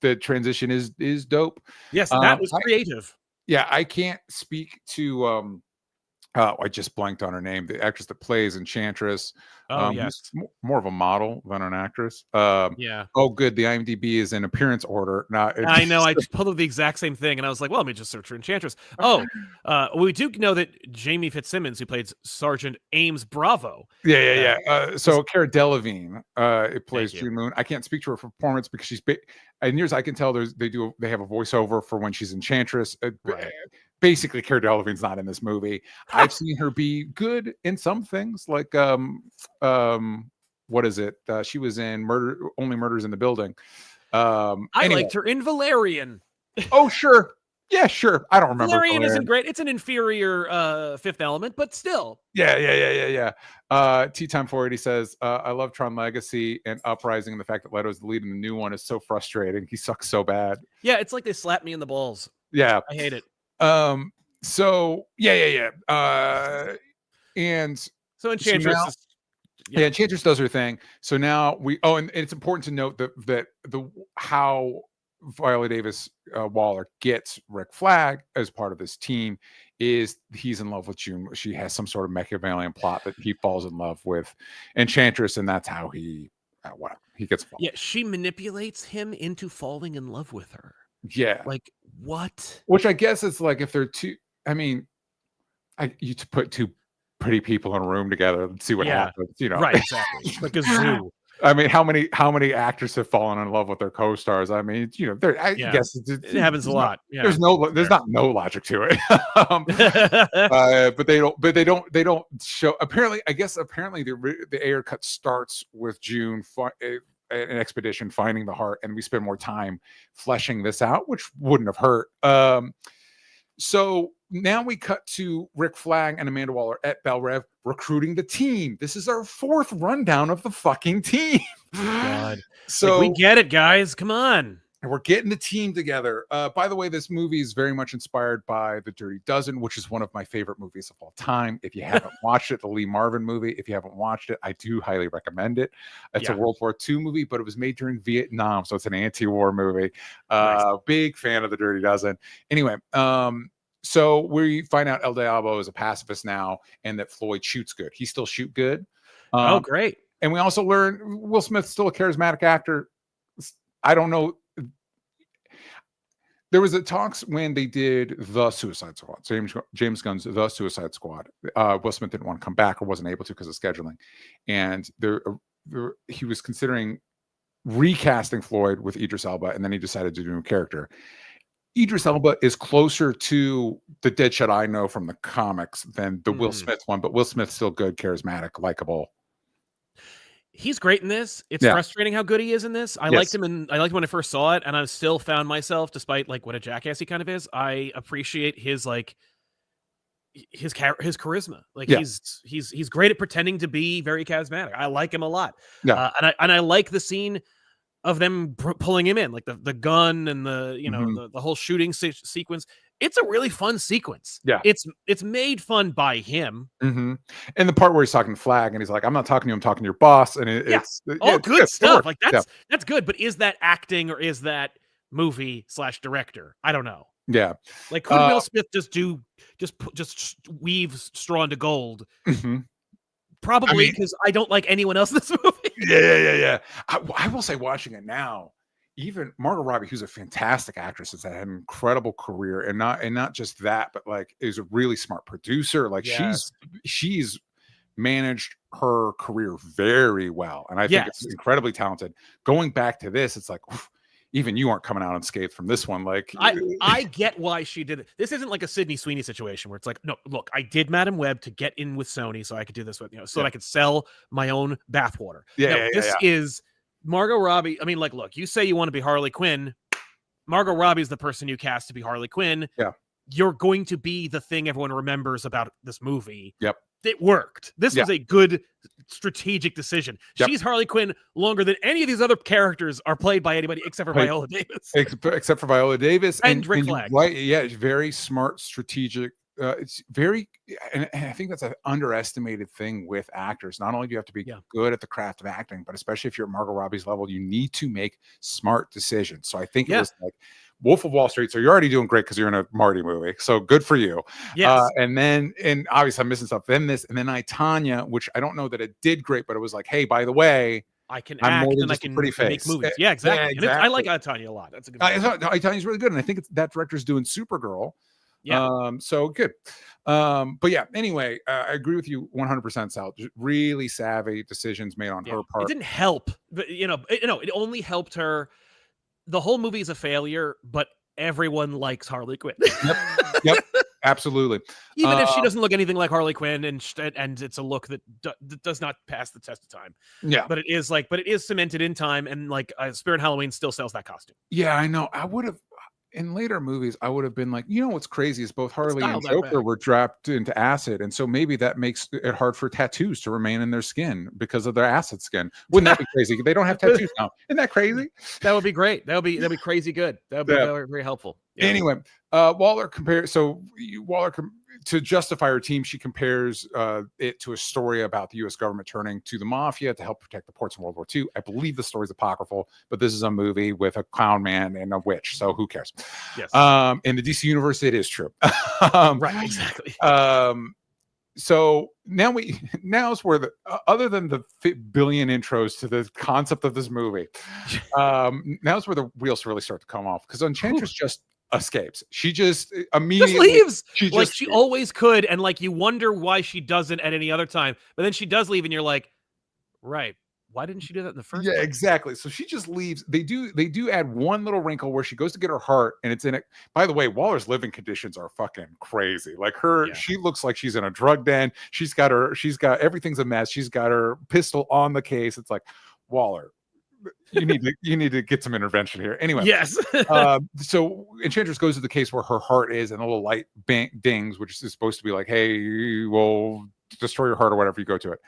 [SPEAKER 1] dope.
[SPEAKER 2] Yes, that was creative.
[SPEAKER 1] I can't speak to I just blanked on her name. The actress that plays Enchantress.
[SPEAKER 2] Yes.
[SPEAKER 1] More of a model than an actress.
[SPEAKER 2] Yeah.
[SPEAKER 1] Oh, good. The IMDb is in appearance order. Now
[SPEAKER 2] I know. I just pulled up the exact same thing, and I was like, "Well, let me just search for Enchantress." Oh, we do know that Jamie Fitzsimmons, who played Sergeant Ames Bravo.
[SPEAKER 1] So Cara Delevingne, it plays June Moon. I can't speak to her performance because she's as near as I can tell, they have a voiceover for when she's Enchantress.
[SPEAKER 2] Right.
[SPEAKER 1] Basically, Cara Delevingne's not in this movie. I've seen her be good in some things, like what is it? She was in Only Murders in the Building.
[SPEAKER 2] I liked her in Valerian.
[SPEAKER 1] Oh, sure. Yeah, sure. I don't remember.
[SPEAKER 2] Valerian isn't great. It's an inferior Fifth Element, but still.
[SPEAKER 1] Yeah. Tea Time 480 says, I love Tron Legacy and Uprising, and the fact that Leto's the lead in the new one is so frustrating. He sucks so bad.
[SPEAKER 2] Yeah, it's like they slapped me in the balls.
[SPEAKER 1] Yeah.
[SPEAKER 2] I hate it.
[SPEAKER 1] And so Enchantress Enchantress does her thing. So now and it's important to note that how Viola Davis Waller gets Rick Flag as part of this team is he's in love with June. She has some sort of Machiavellian plot that he falls in love with Enchantress, and that's how he gets involved.
[SPEAKER 2] Yeah, she manipulates him into falling in love with her.
[SPEAKER 1] Yeah.
[SPEAKER 2] Like, what?
[SPEAKER 1] Which I guess it's like if they're two, I mean, you to put two pretty people in a room together and see what happens,
[SPEAKER 2] Right, exactly. Like a zoo.
[SPEAKER 1] I mean, how many actors have fallen in love with their co-stars? I mean, I guess it
[SPEAKER 2] happens a lot. Yeah,
[SPEAKER 1] there's not no logic to it. But they don't show. Apparently, the Ayer Cut starts with June an expedition finding the heart, and we spend more time fleshing this out, which wouldn't have hurt. So now we cut to Rick Flag and Amanda Waller at Bell Rev recruiting the team. This is our 4th rundown of the fucking team.
[SPEAKER 2] God.
[SPEAKER 1] So
[SPEAKER 2] we get it, guys. Come on.
[SPEAKER 1] And we're getting the team together. By the way, this movie is very much inspired by The Dirty Dozen, which is one of my favorite movies of all time. If you haven't watched it, the Lee Marvin movie, if you haven't watched it, I do highly recommend it. It's a World War II movie, but it was made during Vietnam, so it's an anti-war movie. Nice. Big fan of The Dirty Dozen. Anyway, so we find out El Diablo is a pacifist now, and that Floyd shoots good. He still shoot good.
[SPEAKER 2] Oh, great.
[SPEAKER 1] And we also learn Will Smith's still a charismatic actor. I don't know. There was a talks when they did The Suicide Squad, James Gunn's The Suicide Squad. Will Smith didn't want to come back or wasn't able to because of scheduling. And he was considering recasting Floyd with Idris Elba, and then he decided to do a new character. Idris Elba is closer to the Deadshot I know from the comics than the Will Smith one, but Will Smith's still good, charismatic, likable.
[SPEAKER 2] He's great in this. It's frustrating how good he is in this. I liked him when I first saw it, and I've still found myself, despite like what a jackass he kind of is, I appreciate his like his charisma. Like he's great at pretending to be very charismatic. I like him a lot. Yeah. And I like the scene of them pulling him in, like the gun and the the whole shooting sequence. It's a really fun sequence. Yeah, it's made fun by him. And
[SPEAKER 1] the part where he's talking to Flag, and he's like, "I'm not talking to you, I'm talking to your boss." And it's
[SPEAKER 2] all good stuff. Like that's good. But is that acting or is that movie/director? I don't know.
[SPEAKER 1] Yeah,
[SPEAKER 2] like could Will Smith just weave straw into gold? Probably, because I don't like anyone else in this movie.
[SPEAKER 1] Yeah. I will say, watching it now, even Margot Robbie, who's a fantastic actress, has had an incredible career, and not just that, but like is a really smart producer. Like she's managed her career very well, and I think it's incredibly talented. Going back to this, it's like, oof, even you aren't coming out unscathed from this one. Like
[SPEAKER 2] I get why she did it. This isn't like a Sydney Sweeney situation where it's like, no, look, I did Madam Web to get in with Sony so I could do this with, so that I could sell my own bathwater. This is Margot Robbie. I mean, like, look, you say you want to be Harley Quinn. Margot Robbie is the person you cast to be Harley Quinn.
[SPEAKER 1] Yeah.
[SPEAKER 2] You're going to be the thing everyone remembers about this movie.
[SPEAKER 1] Yep.
[SPEAKER 2] It worked. This was a good strategic decision.
[SPEAKER 1] Yep.
[SPEAKER 2] She's Harley Quinn longer than any of these other characters are played by anybody except for Viola Davis.
[SPEAKER 1] Except for Viola Davis.
[SPEAKER 2] And Rick Flag.
[SPEAKER 1] Right. Yeah. It's very smart, strategic. It's very, and I think that's an underestimated thing with actors. Not only do you have to be good at the craft of acting, but especially if you're at Margot Robbie's level, you need to make smart decisions. So I think it was like Wolf of Wall Street. So you're already doing great because you're in a Marty movie. So good for you.
[SPEAKER 2] Yes.
[SPEAKER 1] And obviously I'm missing stuff. Then this, and then Tanya, which I don't know that it did great, but it was like, hey, by the way,
[SPEAKER 2] I can act and I can make movies. Yeah, exactly.
[SPEAKER 1] Yeah, exactly.
[SPEAKER 2] I like Tanya a lot. That's a good
[SPEAKER 1] Tanya's really good. And I think that director's doing Supergirl.
[SPEAKER 2] Yeah.
[SPEAKER 1] So good. But yeah, anyway, I agree with you 100%, Sal. Just really savvy decisions made on her part.
[SPEAKER 2] It didn't help, but it only helped her. The whole movie is a failure, but everyone likes Harley Quinn.
[SPEAKER 1] Yep. Absolutely.
[SPEAKER 2] Even if she doesn't look anything like Harley Quinn, and it's a look that does not pass the test of time.
[SPEAKER 1] Yeah.
[SPEAKER 2] But it is cemented in time, and like Spirit Halloween still sells that costume.
[SPEAKER 1] Yeah, I know. I would have. In later movies, I would have been like, what's crazy is both Harley and Joker were dropped into acid. And so maybe that makes it hard for tattoos to remain in their skin because of their acid skin. Wouldn't that be crazy? They don't have tattoos now. Isn't that crazy?
[SPEAKER 2] That would be great. That'd be crazy good. That would be very, very helpful. Yeah.
[SPEAKER 1] Anyway, Waller compares. So Waller, to justify her team, she compares it to a story about the U.S. government turning to the mafia to help protect the ports in World War II. I believe the story is apocryphal, but this is a movie with a clown man and a witch, so who cares?
[SPEAKER 2] Yes.
[SPEAKER 1] In the DC universe, it is true.
[SPEAKER 2] Right, exactly.
[SPEAKER 1] So now is where the other than the billion intros to the concept of this movie, now is where the wheels really start to come off, because Enchantress just escapes. She just immediately
[SPEAKER 2] leaves. She always could, and like you wonder why she doesn't at any other time, but then she does leave, and you're like, right, why didn't she do that in the first place?
[SPEAKER 1] Exactly. So she just leaves. They do add one little wrinkle where she goes to get her heart, and it's in it. By the way, Waller's living conditions are fucking crazy. Like she looks like she's in a drug den. She's got everything's a mess. She's got her pistol on the case. It's like, Waller, you need to get some intervention here. Anyway,
[SPEAKER 2] Yes.
[SPEAKER 1] So Enchantress goes to the case where her heart is, and a little light dings, which is supposed to be like, hey, we'll destroy your heart or whatever, you go to it.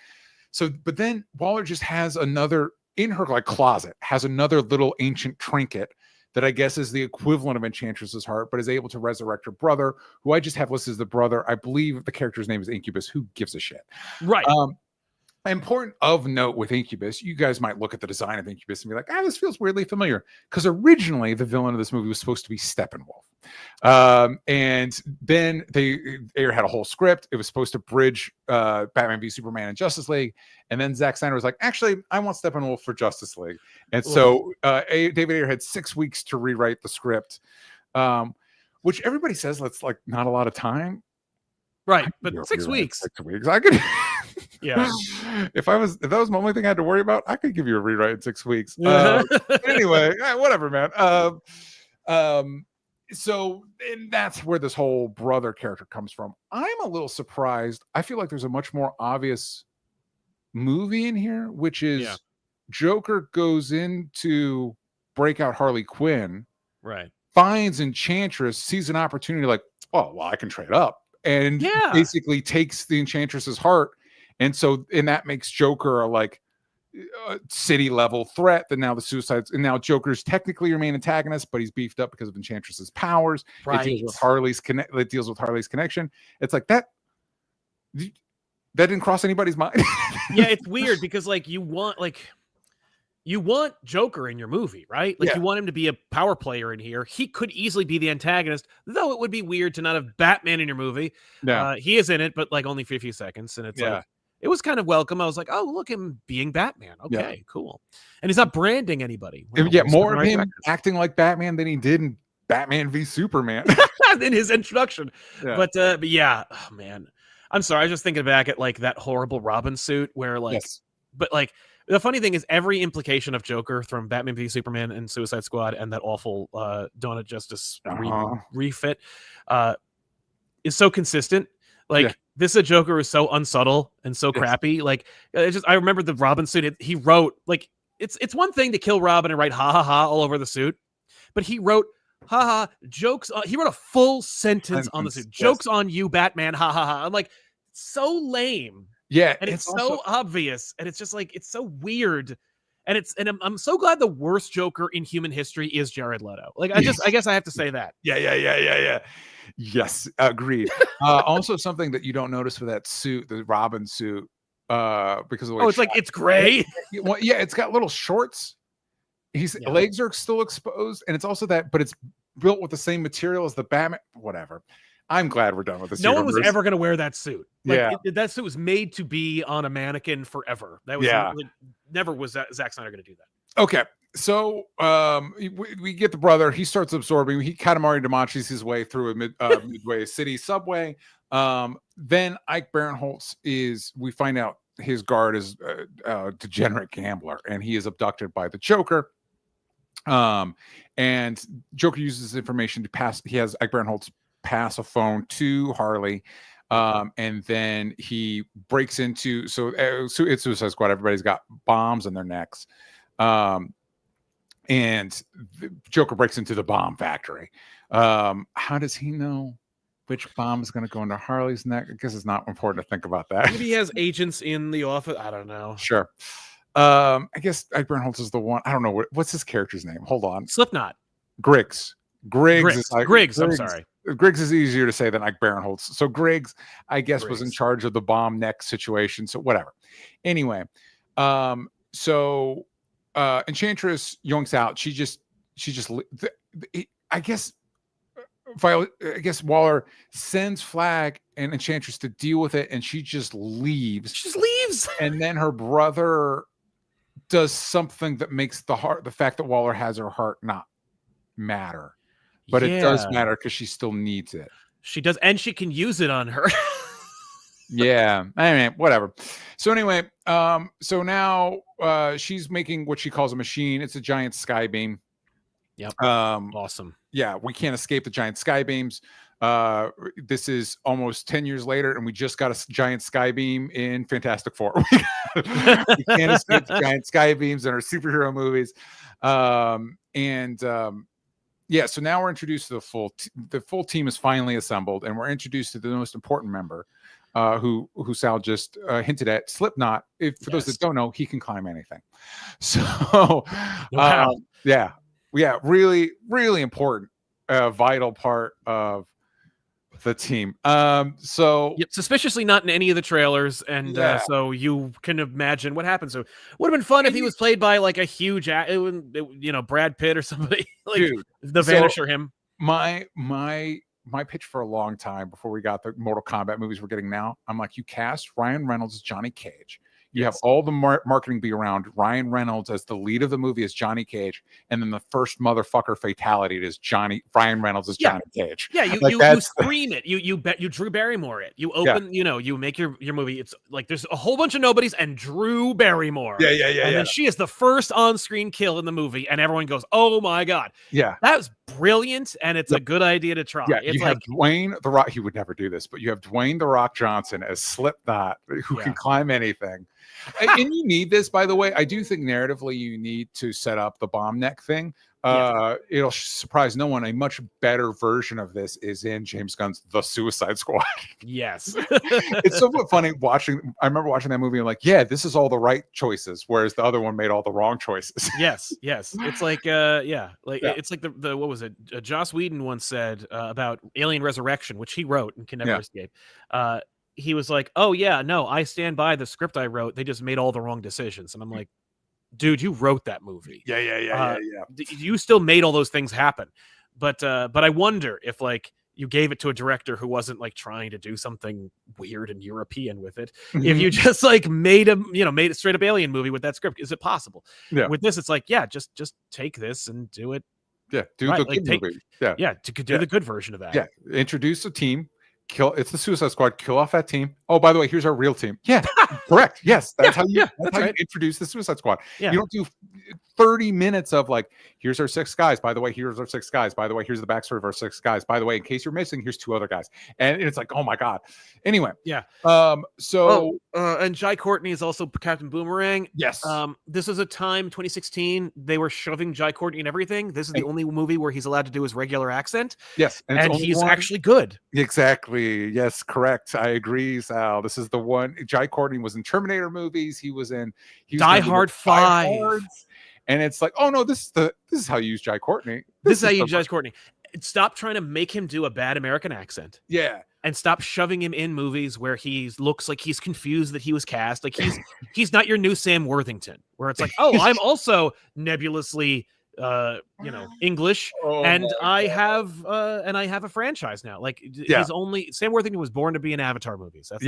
[SPEAKER 1] So, but then Waller just has another in her like closet, has another little ancient trinket that I guess is the equivalent of Enchantress's heart, but is able to resurrect her brother, who I just have listed as the brother. I believe the character's name is Incubus. Who gives a shit?
[SPEAKER 2] Right.
[SPEAKER 1] Important of note with Incubus, you guys might look at the design of Incubus and be like, this feels weirdly familiar. Because originally the villain of this movie was supposed to be Steppenwolf. And then Ayer had a whole script. It was supposed to bridge Batman v Superman and Justice League. And then Zack Snyder was like, actually, I want Steppenwolf for Justice League. And so David Ayer had 6 weeks to rewrite the script, which everybody says that's like not a lot of time.
[SPEAKER 2] Right, but 6 weeks.
[SPEAKER 1] 6 weeks. I could,
[SPEAKER 2] yeah.
[SPEAKER 1] If that was the only thing I had to worry about, I could give you a rewrite in 6 weeks. Anyway, whatever, man. So, and that's where this whole brother character comes from. I'm a little surprised. I feel like there's a much more obvious movie in here, which is Joker goes into breakout Harley Quinn,
[SPEAKER 2] right?
[SPEAKER 1] Finds Enchantress, sees an opportunity, like, oh well, I can trade up. And basically takes the Enchantress's heart, and that makes Joker a like city level threat. That now the Suicides, and now Joker's technically your main antagonist, but he's beefed up because of Enchantress's powers.
[SPEAKER 2] Right.
[SPEAKER 1] It deals with Harley's connection. It's like that didn't cross anybody's mind.
[SPEAKER 2] Yeah, it's weird because like you want Joker in your movie, right? Like you want him to be a power player in here. He could easily be the antagonist, though it would be weird to not have Batman in your movie. Yeah. He is in it, but like only for a few seconds. And it's like, it was kind of welcome. I was like, oh, look, him being Batman. Okay, cool. And he's not branding anybody.
[SPEAKER 1] Well, more of him acting like Batman than he did in Batman v Superman.
[SPEAKER 2] in his introduction. But yeah, oh, man. I'm sorry. I was just thinking back at like that horrible Robin suit where like, but like, the funny thing is every implication of Joker from Batman v Superman and Suicide Squad and that awful Dawn of Justice refit is so consistent. Like this is a Joker who's so unsubtle and so crappy. Like I remember the Robin suit. He wrote like it's one thing to kill Robin and write ha ha ha all over the suit, but he wrote ha ha jokes. He wrote a full sentence on the suit. Jokes on you, Batman. Ha ha ha. I'm like so lame.
[SPEAKER 1] Yeah,
[SPEAKER 2] and it's so obvious, and it's just like it's so weird, and I'm so glad the worst Joker in human history is Jared Leto. Like I guess I have to say that.
[SPEAKER 1] Yeah. Yes, agreed. Also, something that you don't notice with that suit, the Robin suit, because of the way
[SPEAKER 2] it's like it's gray.
[SPEAKER 1] It's got little shorts. His legs are still exposed, and it's also but it's built with the same material as the Batman. Whatever. I'm glad we're done with this.
[SPEAKER 2] No one was ever going to wear that suit. Like, that suit was made to be on a mannequin forever. That was never was Zack Snyder going to do that. Okay, so we get the brother. He starts absorbing. He Katamari Damacy's his way through a Midway City subway. Then Ike Barinholtz we find out his guard is a degenerate gambler, and he is abducted by the Joker. And Joker uses this information to pass. He has Ike Barinholtz pass a phone to Harley, and then he breaks into it's Suicide Squad. Everybody's got bombs in their necks, and the Joker breaks into the bomb factory. How does he know which bomb is going to go into Harley's neck? I guess it's not important to think about that. Maybe he has agents in the office. I don't know.
[SPEAKER 1] Sure. I guess Ike Barinholtz is the one. I don't know what's his character's name. Hold on.
[SPEAKER 2] Slipknot.
[SPEAKER 1] Griggs.
[SPEAKER 2] Griggs. I'm sorry.
[SPEAKER 1] Griggs is easier to say than Ike Barinholtz. So Griggs, I guess, was in charge of the bomb neck situation. So whatever. Anyway, so Enchantress yoinks out. She just I guess Waller sends Flag and Enchantress to deal with it, and she just leaves. And then her brother does something that makes the fact that Waller has her heart not matter. But it does matter because she still needs it.
[SPEAKER 2] She does, and she can use it on her.
[SPEAKER 1] I mean, whatever. So anyway, so now she's making what she calls a machine. It's a giant sky beam.
[SPEAKER 2] Yep. Awesome.
[SPEAKER 1] Yeah, we can't escape the giant sky beams. This is almost 10 years later, and we just got a giant sky beam in Fantastic Four. We can't escape the giant sky beams in our superhero movies. Yeah, so now we're introduced to the full team is finally assembled, and we're introduced to the most important member, who Sal just hinted at, Slipknot. For those that don't know, he can climb anything. So, yeah, really, really important, vital part of the team. So
[SPEAKER 2] suspiciously not in any of the trailers, and so you can imagine what happens. So would have been fun if he was played by like a huge Brad Pitt or somebody. Like, dude, the Vanisher him.
[SPEAKER 1] My pitch for a long time before we got the Mortal Kombat movies we're getting now, I'm like, you cast Ryan Reynolds as Johnny Cage. You have all the marketing be around Ryan Reynolds as the lead of the movie as Johnny Cage, and then the first motherfucker fatality is Ryan Reynolds as Johnny Cage.
[SPEAKER 2] Yeah, you scream it. You Drew Barrymore it. You open, you make your movie. It's like there's a whole bunch of nobodies and Drew Barrymore.
[SPEAKER 1] Yeah.
[SPEAKER 2] And then she is the first on-screen kill in the movie, and everyone goes, "Oh my god!"
[SPEAKER 1] Yeah,
[SPEAKER 2] that was brilliant, and it's a good idea to try.
[SPEAKER 1] Yeah, you have Dwayne The Rock. He would never do this, but you have Dwayne The Rock Johnson as Slipknot, who can climb anything. And you need this, by the way. I do think narratively you need to set up the bomb neck thing. It'll surprise no one. A much better version of this is in James Gunn's The Suicide Squad.
[SPEAKER 2] Yes.
[SPEAKER 1] It's so funny watching. I remember watching that movie and like, yeah, this is all the right choices, whereas the other one made all the wrong choices.
[SPEAKER 2] Yes. It's like it's like the what was it? Joss Whedon once said about Alien Resurrection, which he wrote and can never escape. He was like, "Oh yeah, no, I stand by the script I wrote. They just made all the wrong decisions." And I'm like, dude, you wrote that movie.
[SPEAKER 1] Yeah.
[SPEAKER 2] You still made all those things happen. But I wonder if like you gave it to a director who wasn't like trying to do something weird and European with it. Mm-hmm. If you just like made a straight up alien movie with that script, is it possible? Yeah. With this, it's like, just take this and do it.
[SPEAKER 1] Yeah, do the good movie.
[SPEAKER 2] Do the good version of that.
[SPEAKER 1] Yeah, introduce a team. It's the Suicide Squad. Kill off that team. Oh, by the way, here's our real team. Yeah, correct. Yes, that's how you introduce the Suicide Squad. Yeah. You don't do 30 minutes of like, here's our 6 guys. By the way, here's our 6 guys. By the way, here's the backstory of our 6 guys. By the way, in case you're missing, here's 2 other guys. And it's like, oh my god. Anyway,
[SPEAKER 2] and Jai Courtney is also Captain Boomerang.
[SPEAKER 1] Yes.
[SPEAKER 2] This is a time 2016 they were shoving Jai Courtney in everything. This is the only movie where he's allowed to do his regular accent.
[SPEAKER 1] Yes,
[SPEAKER 2] and he's actually good.
[SPEAKER 1] Exactly. Yes, correct. I agree, Sal. This is the one. Jai Courtney was in Terminator movies. He was in
[SPEAKER 2] Die Hard 5.
[SPEAKER 1] And it's like, oh no, this is how you use Jai Courtney.
[SPEAKER 2] This is how you use Jai Courtney. Stop trying to make him do a bad American accent.
[SPEAKER 1] Yeah.
[SPEAKER 2] And stop shoving him in movies where he looks like he's confused that he was cast. Like he's not your new Sam Worthington, where it's like, oh, I'm also nebulously English, and I have a franchise now. Like he's only Sam Worthington was born to be in Avatar movies. That's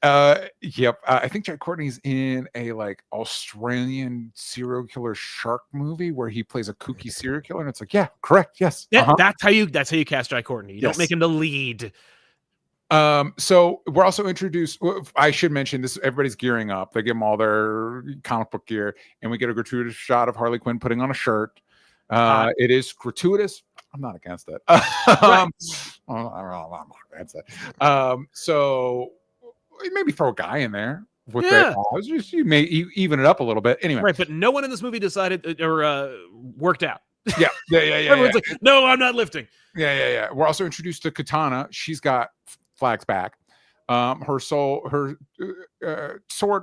[SPEAKER 1] I think Jai Courtney's in a like Australian serial killer shark movie where he plays a kooky serial killer, and it's like, yeah, correct, yes,
[SPEAKER 2] that's how you cast Jai Courtney. You don't make him the lead.
[SPEAKER 1] So we're also introduced. I should mention this. Everybody's gearing up. They give them all their comic book gear, and we get a gratuitous shot of Harley Quinn putting on a shirt. It is gratuitous. I'm not against it. I'm not against it. So maybe throw a guy in there with that. Just you may even it up a little bit. Anyway,
[SPEAKER 2] right? But no one in this movie decided or worked out.
[SPEAKER 1] Yeah.
[SPEAKER 2] Everyone's like, no, I'm not lifting.
[SPEAKER 1] Yeah. We're also introduced to Katana. She's got flags back. Her sword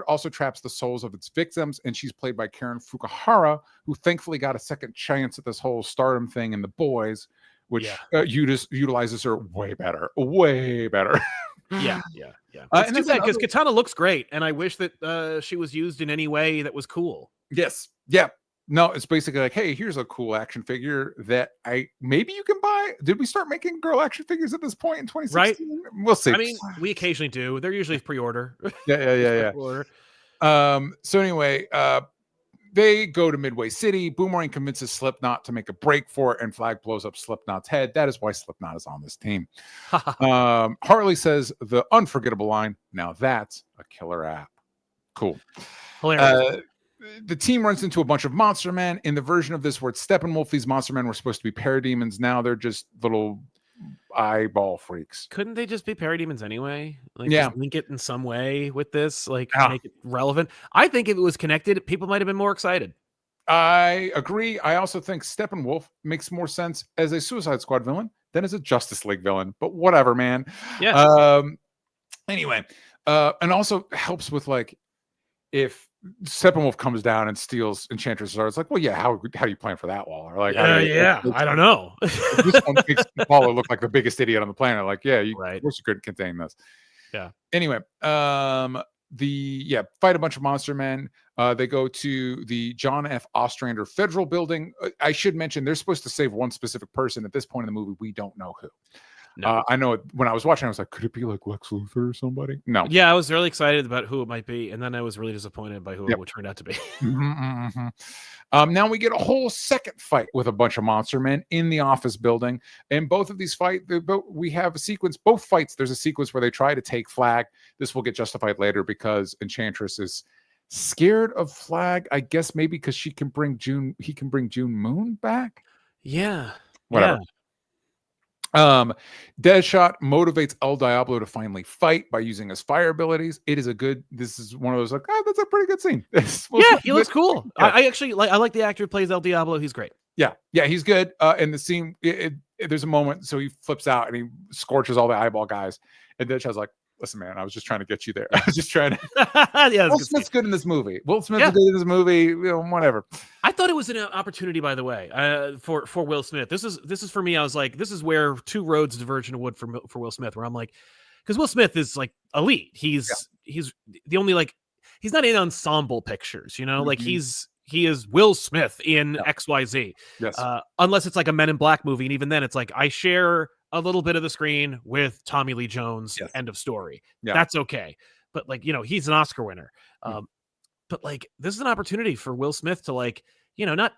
[SPEAKER 1] also traps the souls of its victims, and she's played by Karen Fukuhara, who thankfully got a second chance at this whole stardom thing in The Boys, which utilizes her way better.
[SPEAKER 2] Yeah. It's too bad because Katana looks great, and I wish that she was used in any way that was cool.
[SPEAKER 1] Yes. Yeah. No, it's basically like, hey, here's a cool action figure that maybe you can buy. Did we start making girl action figures at this point in 2016?
[SPEAKER 2] Right.
[SPEAKER 1] We'll see.
[SPEAKER 2] I mean, we occasionally do. They're usually pre-order.
[SPEAKER 1] Yeah. So anyway, they go to Midway City. Boomerang convinces Slipknot to make a break for it, and Flag blows up Slipknot's head. That is why Slipknot is on this team. Harley says the unforgettable line, "Now that's a killer app." Cool.
[SPEAKER 2] Hilarious.
[SPEAKER 1] The team runs into a bunch of monster men. In the version of this where it's Steppenwolf, these monster men were supposed to be parademons. Now they're just little eyeball freaks.
[SPEAKER 2] Couldn't they just be parademons anyway? Like,
[SPEAKER 1] Yeah.
[SPEAKER 2] just link it in some way with this, like make it relevant. I think if it was connected, people might have been more excited.
[SPEAKER 1] I agree. I also think Steppenwolf makes more sense as a Suicide Squad villain than as a Justice League villain. But whatever, man.
[SPEAKER 2] Yeah.
[SPEAKER 1] Anyway, and also helps with like if Steppenwolf comes down and steals Enchantress Sword, it's like, well, yeah, how do you plan for that, Waller? Like,
[SPEAKER 2] I don't know.
[SPEAKER 1] This one makes Waller look like the biggest idiot on the planet. Like, yeah, of course you couldn't contain this.
[SPEAKER 2] Yeah.
[SPEAKER 1] Anyway, fight a bunch of monster men. They go to the John F. Ostrander Federal Building. I should mention they're supposed to save one specific person. At this point in the movie, we don't know who. No. I know when I was watching, I was like, could it be like Lex Luthor or somebody? No.
[SPEAKER 2] Yeah, I was really excited about who it might be, and then I was really disappointed by who it would turn out to be.
[SPEAKER 1] Now we get a whole second fight with a bunch of monster men in the office building. And both of these fights, we have a sequence. Both fights, there's a sequence where they try to take Flag. This will get justified later because Enchantress is scared of Flag. I guess maybe because he can bring June Moon back.
[SPEAKER 2] Yeah.
[SPEAKER 1] Whatever. Yeah. Deadshot motivates El Diablo to finally fight by using his fire abilities. This is one of those like, that's a pretty good scene.
[SPEAKER 2] He looks cool. Yeah. I actually like the actor who plays El Diablo. He's great.
[SPEAKER 1] Yeah, he's good. In the scene, there's a moment, so he flips out and he scorches all the eyeball guys. And Deadshot's like, listen, man, I was just trying to get you there. I was just trying to. Will Smith's good in this movie. Will Smith's good in this movie. Whatever.
[SPEAKER 2] I thought it was an opportunity, by the way, for Will Smith. This is for me. I was like, this is where two roads diverge in wood for Will Smith. Where I'm like, because Will Smith is like elite. He's the only like he's not in ensemble pictures. Like he is Will Smith in XYZ. Yes. Unless it's like a Men in Black movie, and even then, it's like I share a little bit of the screen with Tommy Lee Jones. Yes. End of story. Yeah. That's okay. But like, he's an Oscar winner. But like, this is an opportunity for Will Smith to like, not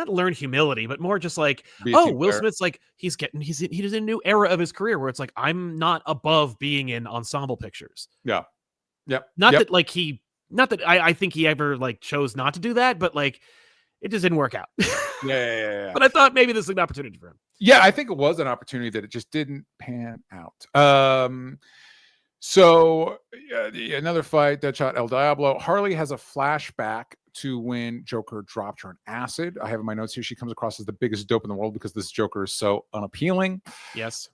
[SPEAKER 2] learn humility, but more just like, Will Smith's like, he's in a new era of his career where it's like, I'm not above being in ensemble pictures.
[SPEAKER 1] Yeah. Yep.
[SPEAKER 2] Not that I think he ever like chose not to do that, but like, it just didn't work out.
[SPEAKER 1] Yeah.
[SPEAKER 2] But I thought maybe this is an opportunity for him.
[SPEAKER 1] Yeah, I think it was an opportunity that it just didn't pan out. So another fight, Deadshot, El Diablo. Harley has a flashback to when Joker dropped her an acid. I have in my notes here, she comes across as the biggest dope in the world because this Joker is so unappealing.
[SPEAKER 2] Yes.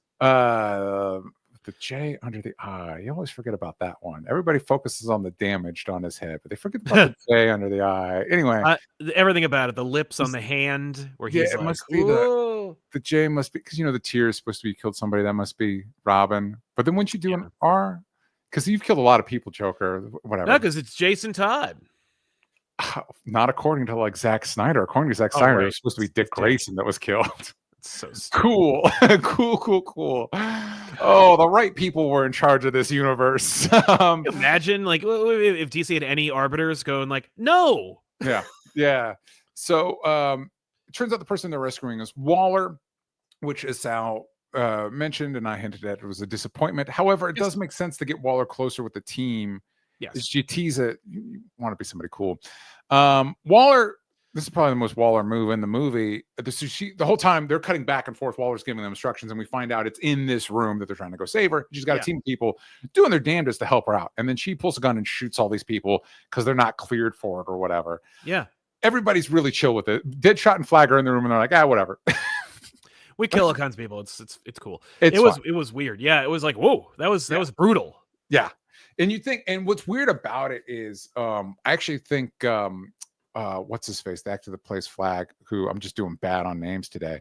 [SPEAKER 1] The J under the eye. You always forget about that one. Everybody focuses on the damaged on his head, but they forget about the J under the eye. Anyway,
[SPEAKER 2] everything about it. The lips on the hand, where he's
[SPEAKER 1] it must be the J must be because the tear is supposed to be killed somebody. That must be Robin. But then wouldn't you do an R? Because you've killed a lot of people, Joker. Whatever.
[SPEAKER 2] No, because it's Jason Todd.
[SPEAKER 1] Not according to like Zack Snyder. According to Zack Snyder, it was supposed to be Dick Grayson that was killed.
[SPEAKER 2] So
[SPEAKER 1] cool. Oh, the right people were in charge of this universe.
[SPEAKER 2] Imagine like if DC had any arbiters going like, no.
[SPEAKER 1] Yeah. So it turns out the person they're rescuing is Waller, which is Sal mentioned, and I hinted at it was a disappointment. However, it does make sense to get Waller closer with the team.
[SPEAKER 2] Yes.
[SPEAKER 1] You tease it. You want to be somebody cool. Waller. This is probably the most Waller move in the movie. The whole time they're cutting back and forth. Waller's giving them instructions, and we find out it's in this room that they're trying to go save her. She's got a team of people doing their damnedest to help her out, and then she pulls a gun and shoots all these people because they're not cleared for it or whatever.
[SPEAKER 2] Yeah,
[SPEAKER 1] everybody's really chill with it. Deadshot and Flag are in the room, and they're like, whatever.
[SPEAKER 2] We kill all kinds of people. It's cool. It was weird. Yeah, it was like, whoa, that was brutal.
[SPEAKER 1] Yeah, and you think, and what's weird about it is, I actually think. What's his face? The actor that plays Flag, who I'm just doing bad on names today.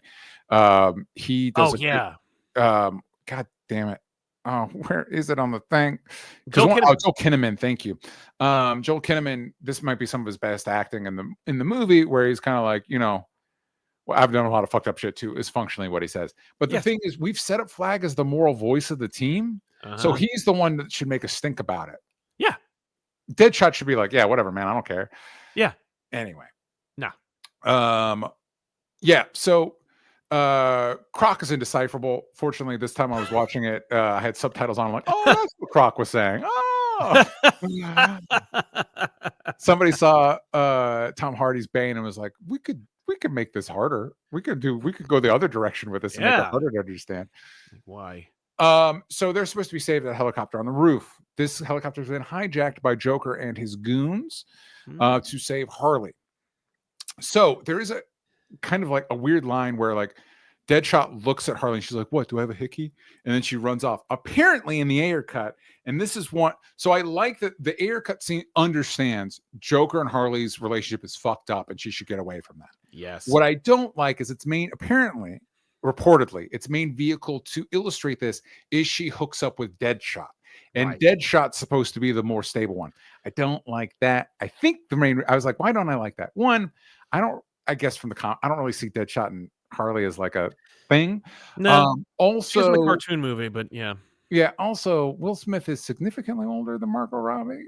[SPEAKER 1] He does. God damn it. Oh, where is it on the thing? Joel Kinnaman. Thank you. Joel Kinnaman. This might be some of his best acting in the movie, where he's kind of like, well, I've done a lot of fucked up shit too. Is functionally what he says. But the thing is, we've set up Flag as the moral voice of the team, so he's the one that should make us think about it.
[SPEAKER 2] Yeah.
[SPEAKER 1] Deadshot should be like, yeah, whatever, man. I don't care.
[SPEAKER 2] Yeah.
[SPEAKER 1] Anyway,
[SPEAKER 2] no.
[SPEAKER 1] So Croc is indecipherable. Fortunately, this time I was watching it, I had subtitles on. I'm like, oh, that's what Croc was saying. Oh, somebody saw Tom Hardy's Bane and was like, we could we could make this harder. We could go the other direction with this and make it harder to understand.
[SPEAKER 2] Why?
[SPEAKER 1] So they're supposed to be saved at a helicopter on the roof. This helicopter is then hijacked by Joker and his goons to save Harley. So there is a kind of like a weird line where like Deadshot looks at Harley and she's like, "What? Do I have a hickey?" And then she runs off. Apparently, in the Ayer Cut, and this is one. So I like that the Ayer Cut scene understands Joker and Harley's relationship is fucked up, and she should get away from that.
[SPEAKER 2] Yes.
[SPEAKER 1] What I don't like is its main, apparently, reportedly, its main vehicle to illustrate this is she hooks up with Deadshot, and Deadshot's supposed to be the more stable one. I don't like that. I think I was like, why don't I like that? One, I guess from the I don't really see Deadshot and Harley as like a thing.
[SPEAKER 2] No,
[SPEAKER 1] also
[SPEAKER 2] she's in the cartoon movie, but yeah.
[SPEAKER 1] Also, Will Smith is significantly older than Margot Robbie.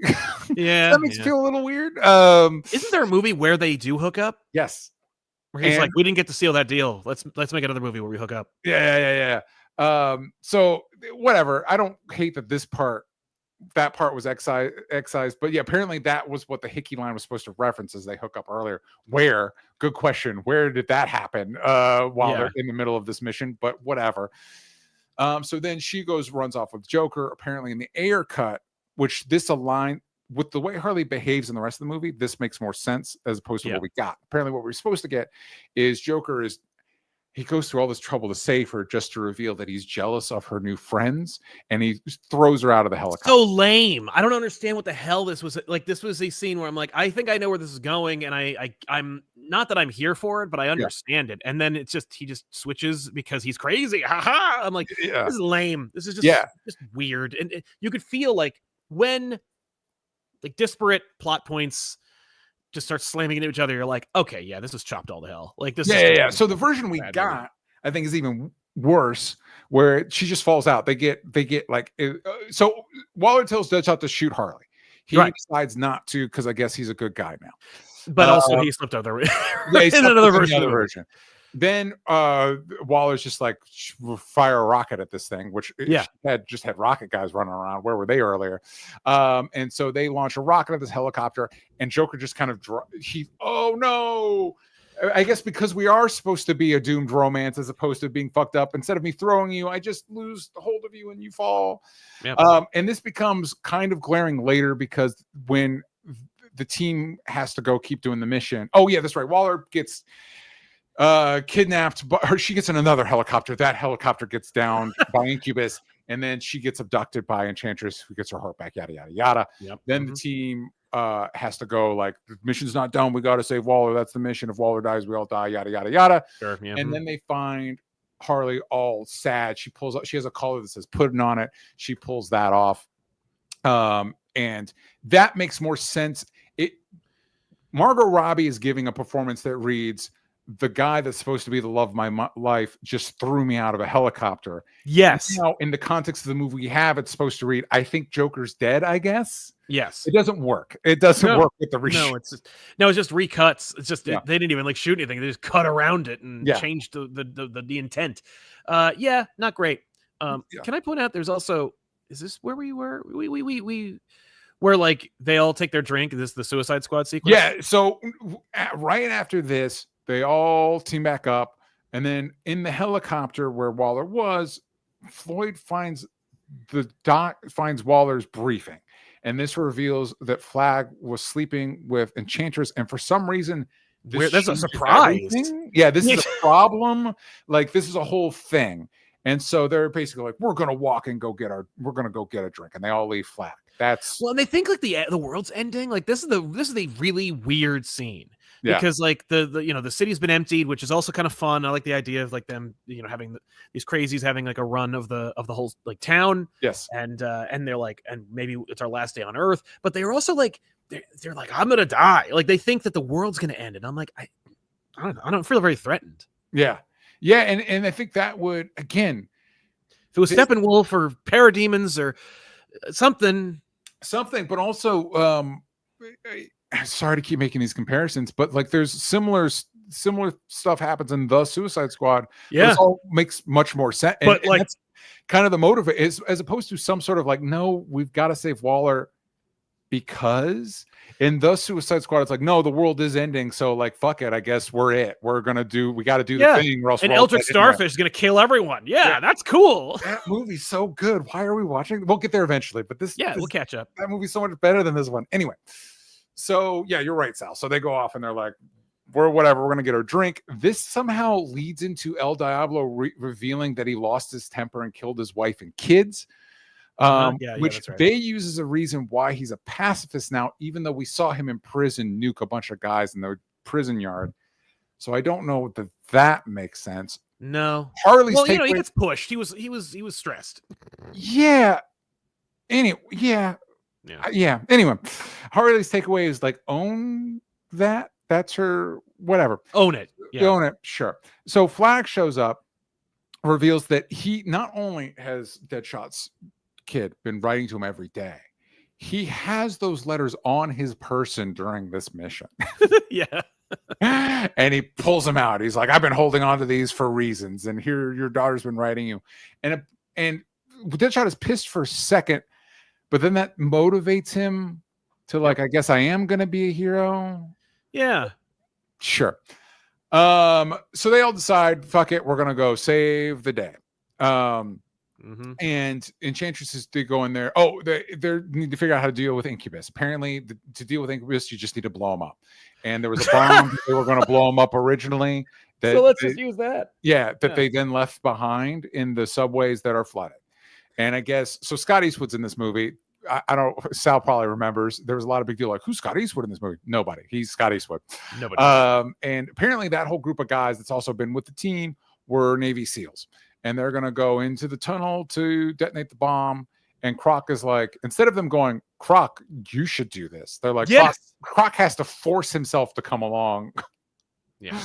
[SPEAKER 2] Yeah,
[SPEAKER 1] that makes me feel a little weird.
[SPEAKER 2] Isn't there a movie where they do hook up?
[SPEAKER 1] Yes.
[SPEAKER 2] Where he's like, "We didn't get to seal that deal. Let's make another movie where we hook up."
[SPEAKER 1] Yeah. So whatever. I don't hate that part was excised, but yeah, apparently that was what the hickey line was supposed to reference as they hook up earlier. Good question. Where did that happen while they're in the middle of this mission? But whatever. So then she runs off with Joker. Apparently in the Ayer Cut, which this align with the way Harley behaves in the rest of the movie, this makes more sense as opposed to what we got. Apparently what we're supposed to get is Joker he goes through all this trouble to save her just to reveal that he's jealous of her new friends, and he throws her out of the helicopter.
[SPEAKER 2] So lame. I don't understand what the hell this was. Like, this was a scene where I'm like, I think I know where this is going, and I'm not that I'm here for it, but I understand it. And then he just switches because he's crazy. Ha. I'm like, this is lame. This is just weird. And you could feel like when like disparate plot points just start slamming into each other, you're like, okay, yeah, this is chopped all to hell. Like this.
[SPEAKER 1] Yeah. So the version we got, I think, is even worse, where she just falls out. They get like so Waller tells Deadshot to shoot Harley. He decides not to because I guess he's a good guy now.
[SPEAKER 2] But also he slipped out in
[SPEAKER 1] another version. Then Waller's just like, fire a rocket at this thing, which had rocket guys running around. Where were they earlier? And so they launch a rocket at this helicopter, and Joker just kind of oh no. I guess because we are supposed to be a doomed romance as opposed to being fucked up. Instead of me throwing you, I just lose the hold of you and you fall. Yep. And this becomes kind of glaring later because when the team has to go keep doing the mission. Oh yeah, that's right. Waller gets kidnapped, but she gets in another helicopter. That helicopter gets down by Incubus, and then she gets abducted by Enchantress, who gets her heart back, yada yada yada.
[SPEAKER 2] Yep.
[SPEAKER 1] Then the team has to go, like, the mission's not done, we got to save Waller, that's the mission, if Waller dies we all die, yada yada yada.
[SPEAKER 2] Sure, yeah.
[SPEAKER 1] And then they find Harley all sad. She has a collar that says "Puddin" on it. She pulls that off, and that makes more sense. Margot Robbie is giving a performance that reads, the guy that's supposed to be the love of my life just threw me out of a helicopter.
[SPEAKER 2] Yes.
[SPEAKER 1] Now, in the context of the movie we have, it's supposed to read, I think Joker's dead, I guess.
[SPEAKER 2] Yes.
[SPEAKER 1] It doesn't work. It doesn't work with the reshoot.
[SPEAKER 2] It's just recuts. It's just they didn't even like shoot anything. They just cut around it and changed the intent. Not great. Can I point out there's also, is this where we were? We where like they all take their drink. Is this the Suicide Squad sequence?
[SPEAKER 1] Yeah. So right after this, they all team back up, and then in the helicopter where Waller was, Floyd finds Waller's briefing, and this reveals that Flag was sleeping with Enchantress, and for some reason,
[SPEAKER 2] that's a surprise.
[SPEAKER 1] Yeah, this is a problem. Like, this is a whole thing, and so they're basically like, we're gonna go get a drink, and they all leave Flag.
[SPEAKER 2] And they think like the world's ending. Like this is a really weird scene. Because like the city's been emptied, which is also kind of fun. I like the idea of like them, having these crazies having like a run of the whole like town.
[SPEAKER 1] Yes.
[SPEAKER 2] And they're like, and maybe it's our last day on Earth, but they are also like, they're like, I'm gonna die. Like they think that the world's gonna end, and I'm like, I don't feel very threatened.
[SPEAKER 1] Yeah. Yeah, and I think that would, again,
[SPEAKER 2] if it was Steppenwolf or parademons or something, but also sorry to keep making these comparisons, but like there's similar stuff happens in the Suicide Squad. Yeah,
[SPEAKER 1] it all makes much more sense.
[SPEAKER 2] But
[SPEAKER 1] and that's kind of the motive is, as opposed to some sort of like, no, we've got to save Waller. because in the Suicide Squad, it's like, no, the world is ending. So like, fuck it. I guess we got to do the thing. Or else
[SPEAKER 2] and Eldritch Starfish is going to kill everyone. Yeah, that's cool.
[SPEAKER 1] That movie's so good. Why are we watching? We'll get there eventually, but
[SPEAKER 2] we'll catch up.
[SPEAKER 1] That movie's so much better than this one. Anyway. So yeah, you're right, Sal. So they go off and they're like, we're going to get our drink. This somehow leads into El Diablo revealing that he lost his temper and killed his wife and kids. Which
[SPEAKER 2] that's right.
[SPEAKER 1] They use as a reason why he's a pacifist now, even though we saw him in prison nuke a bunch of guys in the prison yard. So I don't know that makes sense.
[SPEAKER 2] No,
[SPEAKER 1] Harley's
[SPEAKER 2] he gets pushed. He was stressed.
[SPEAKER 1] Yeah. Anyway, yeah. Anyway, Harley's takeaway is like, own that. That's her. Whatever.
[SPEAKER 2] Own it. Yeah.
[SPEAKER 1] Own it. Sure. So Flag shows up, reveals that he not only has Deadshot's kid been writing to him every day, he has those letters on his person during this mission.
[SPEAKER 2] Yeah.
[SPEAKER 1] And he pulls them out. He's like, I've been holding on to these for reasons, and here your daughter's been writing you. And Deadshot is pissed for a second, but then that motivates him to like, I guess I am gonna be a hero.
[SPEAKER 2] Yeah.
[SPEAKER 1] Sure. So they all decide, fuck it, we're gonna go save the day. And Enchantress they go in there. Oh, they need to figure out how to deal with Incubus. Apparently, to deal with Incubus, you just need to blow them up. And there was a bomb they were going to blow them up originally.
[SPEAKER 2] So let's just use that.
[SPEAKER 1] Yeah, they then left behind in the subways that are flooded. And I guess so. Scott Eastwood's in this movie. I don't. Sal probably remembers. There was a lot of big deal. Like, who's Scott Eastwood in this movie? Nobody. He's Scott Eastwood.
[SPEAKER 2] Nobody.
[SPEAKER 1] And apparently, that whole group of guys that's also been with the team were Navy SEALs. And they're going to go into the tunnel to detonate the bomb. And Croc is like, instead of them going, Croc, you should do this. They're like,
[SPEAKER 2] yes.
[SPEAKER 1] Croc has to force himself to come along.
[SPEAKER 2] Yeah.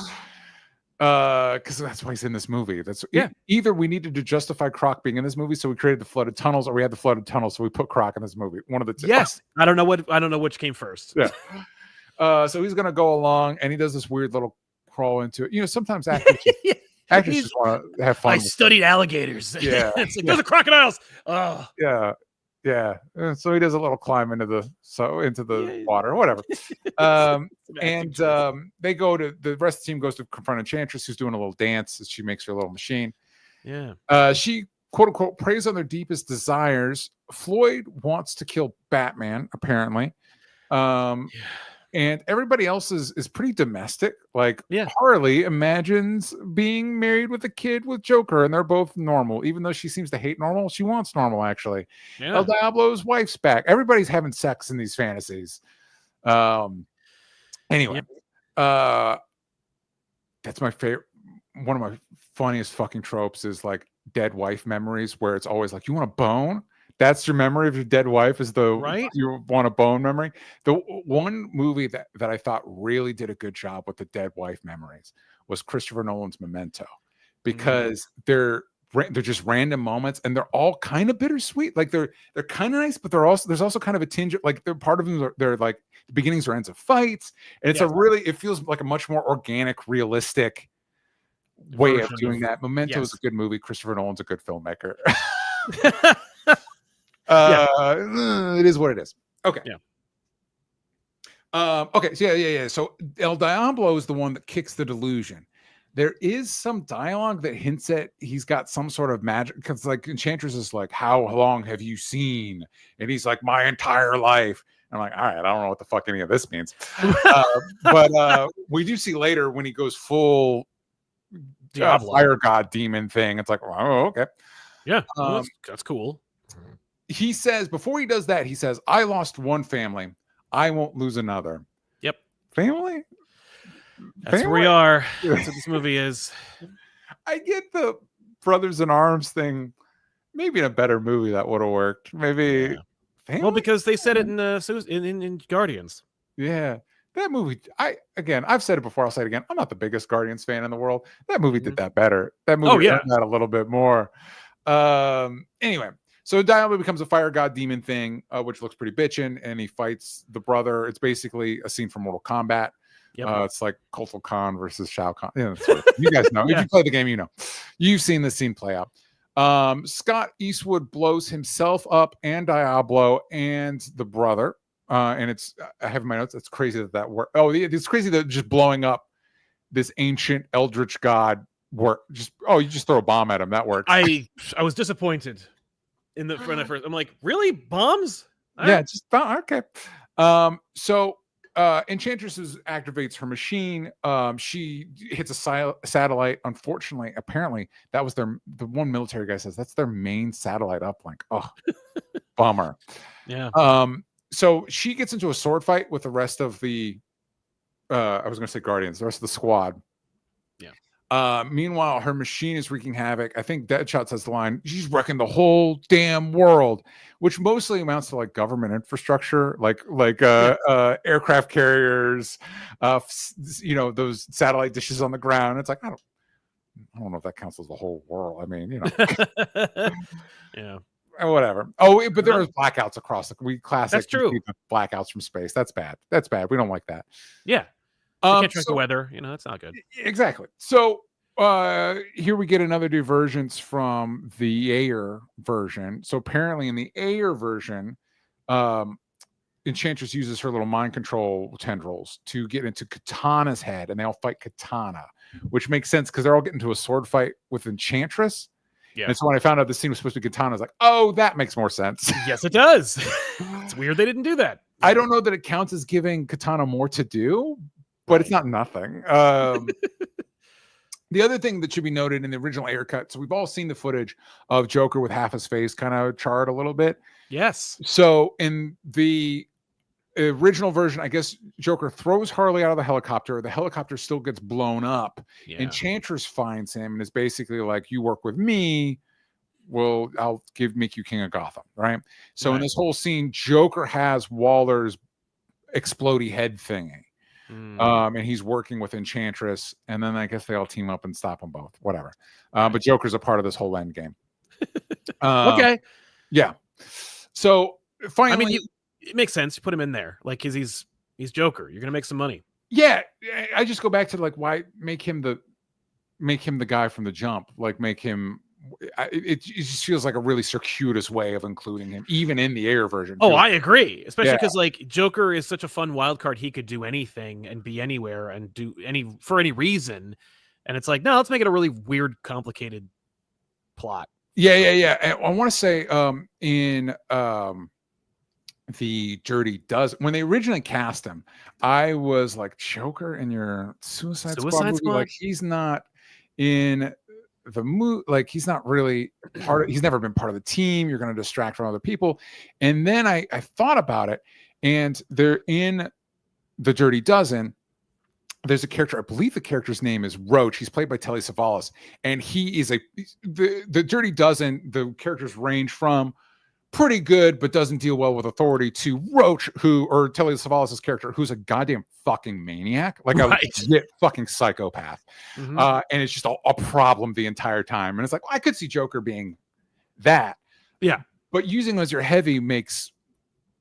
[SPEAKER 1] Because that's why he's in this movie. Either we needed to justify Croc being in this movie, so we created the flooded tunnels, or we had the flooded tunnels, so we put Croc in this movie. One of the two.
[SPEAKER 2] Yes. I don't know which came first.
[SPEAKER 1] Yeah. So he's going to go along, and he does this weird little crawl into it. Sometimes actors just want to have fun.
[SPEAKER 2] I studied alligators.
[SPEAKER 1] Yeah.
[SPEAKER 2] It's like, those are crocodiles. Oh.
[SPEAKER 1] Yeah. So he does a little climb into the water or whatever. They go to the rest of the team goes to confront Enchantress, who's doing a little dance as she makes her little machine.
[SPEAKER 2] Yeah.
[SPEAKER 1] She quote unquote preys on their deepest desires. Floyd wants to kill Batman, apparently. And everybody else is pretty domestic. Like Harley imagines being married with a kid with Joker, and they're both normal. Even though she seems to hate normal, she wants normal, actually.
[SPEAKER 2] Yeah.
[SPEAKER 1] El Diablo's wife's back. Everybody's having sex in these fantasies. Anyway, that's my favorite. One of my funniest fucking tropes is like dead wife memories, where it's always like, you want a bone? That's your memory of your dead wife, is you want a bone memory. The one movie that I thought really did a good job with the dead wife memories was Christopher Nolan's Memento, because they're just random moments, and they're all kind of bittersweet. Like they're kind of nice, but there's also kind of a tinge of, like, they're part of them. They're like the beginnings or ends of fights, and it's it feels like a much more organic, realistic way of doing that. Memento is a good movie. Christopher Nolan's a good filmmaker. It is what it is. Okay. Okay. So So El Diablo is the one that kicks the delusion. There is some dialogue that hints at he's got some sort of magic, because like Enchantress is like, how long have you seen? And he's like, my entire life. And I'm like, all right, I don't know what the fuck any of this means. But we do see later when he goes full fire god demon thing. It's like, oh, okay.
[SPEAKER 2] Yeah. That's cool.
[SPEAKER 1] He says, before he does that, he says, I lost one family. I won't lose another.
[SPEAKER 2] Yep.
[SPEAKER 1] Family?
[SPEAKER 2] That's where we are. That's what this movie is.
[SPEAKER 1] I get the brothers in arms thing. Maybe in a better movie that would have worked. Maybe.
[SPEAKER 2] Yeah. Well, because they said it in Guardians.
[SPEAKER 1] Yeah. That movie, I've said it before, I'll say it again. I'm not the biggest Guardians fan in the world. That movie did that better. That movie did that a little bit more. Anyway. So Diablo becomes a fire god demon thing, which looks pretty bitchin', and he fights the brother. It's basically a scene from Mortal Kombat.
[SPEAKER 2] Yep.
[SPEAKER 1] It's like Kotal Khan versus Shao Kahn. Yeah, you guys know. If you play the game, you know. You've seen this scene play out. Scott Eastwood blows himself up and Diablo and the brother. and it's I have in my notes. It's crazy that worked. Oh, it's crazy that just blowing up this ancient eldritch god work. You just throw a bomb at him. That works.
[SPEAKER 2] I was disappointed in the front of first. I'm like, really, bombs?
[SPEAKER 1] Yeah, just okay. So Enchantress activates her machine. She hits a satellite. Unfortunately, apparently that was the one military guy says that's their main satellite uplink. Oh, bummer.
[SPEAKER 2] Yeah.
[SPEAKER 1] So she gets into a sword fight with the rest of the I was going to say Guardians, the rest of the squad.
[SPEAKER 2] Yeah.
[SPEAKER 1] Meanwhile, her machine is wreaking havoc. I think Deadshot says the line, she's wrecking the whole damn world, which mostly amounts to like government infrastructure, like aircraft carriers, those satellite dishes on the ground. It's like, I don't know if that counts as the whole world. I mean,
[SPEAKER 2] yeah.
[SPEAKER 1] Whatever. Oh, but there are blackouts across the classic.
[SPEAKER 2] That's true.
[SPEAKER 1] Blackouts from space. That's bad. We don't like that.
[SPEAKER 2] Yeah. You can't track the weather. That's not good.
[SPEAKER 1] Exactly. So here we get another divergence from the Ayer version. So apparently in the Ayer version, Enchantress uses her little mind control tendrils to get into Katana's head, and they all fight Katana, which makes sense because they're all getting into a sword fight with Enchantress. Yeah. And so when I found out the scene was supposed to be Katana, I was like, oh, that makes more sense.
[SPEAKER 2] Yes, it does. It's weird they didn't do that.
[SPEAKER 1] I don't know that it counts as giving Katana more to do, but it's not nothing. The other thing that should be noted in the original Ayer Cut, so we've all seen the footage of Joker with half his face kind of charred a little bit.
[SPEAKER 2] Yes.
[SPEAKER 1] So in the original version, I guess Joker throws Harley out of the helicopter. The helicopter still gets blown up. Yeah. Enchantress finds him and is basically like, you work with me, well, I'll make you king of Gotham, right? So in this whole scene, Joker has Waller's explodey head thingy. And he's working with Enchantress, and then I guess they all team up and stop them both. Whatever. But Joker's a part of this whole end game.
[SPEAKER 2] Okay.
[SPEAKER 1] Yeah. So finally,
[SPEAKER 2] I mean, it makes sense. You put him in there, like, because he's Joker. You're gonna make some money.
[SPEAKER 1] Yeah. I just go back to like, why make him the guy from the jump? Like, make him. It just feels like a really circuitous way of including him, even in the Ayer version.
[SPEAKER 2] Oh, I agree. Especially because like Joker is such a fun wild card. He could do anything and be anywhere and do for any reason. And it's like, no, let's make it a really weird, complicated plot.
[SPEAKER 1] Yeah. And I want to say in the Dirty Dozen, when they originally cast him, I was like, Joker in your Suicide Squad movie? Like, he's not in the movie, like, he's not really he's never been part of the team. You're going to distract from other people. And then I thought about it, and they're in the Dirty Dozen. There's a character, I believe the character's name is Roach. He's played by Telly Savalas, and he is the Dirty Dozen. The characters range from pretty good but doesn't deal well with authority to Roach, or Telly Savalas' character, who's a goddamn fucking maniac, like a legit fucking psychopath. And it's just a problem the entire time. And it's like, well, I could see Joker being that.
[SPEAKER 2] Yeah.
[SPEAKER 1] But using him as your heavy makes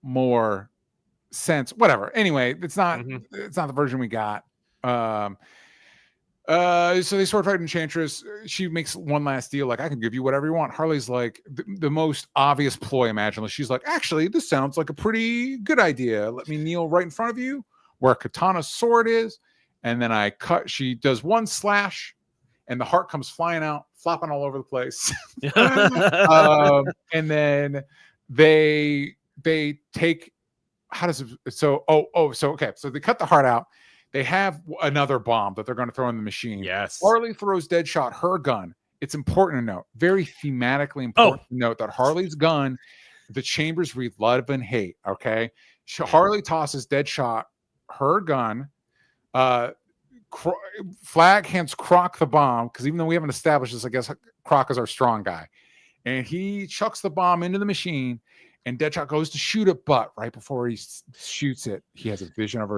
[SPEAKER 1] more sense. Whatever. Anyway, it's not the version we got. So they sword fight Enchantress. She makes one last deal, like, I can give you whatever you want. Harley's like, the most obvious ploy imaginable. She's like, actually, this sounds like a pretty good idea. Let me kneel right in front of you where Katana's sword is, and then I cut. She does one slash, and the heart comes flying out, flopping all over the place. And then they take, how does it, so okay, so they cut the heart out. They have another bomb that they're going to throw in the machine.
[SPEAKER 2] Yes.
[SPEAKER 1] Harley throws Deadshot her gun. It's important to note, very thematically important to note, that Harley's gun, the chambers read love and hate. Okay. Harley tosses Deadshot her gun. Flag hands Croc the bomb, because even though we haven't established this, I guess Croc is our strong guy. And he chucks the bomb into the machine. And Deadshot goes to shoot it, but right before he shoots it, he has a vision of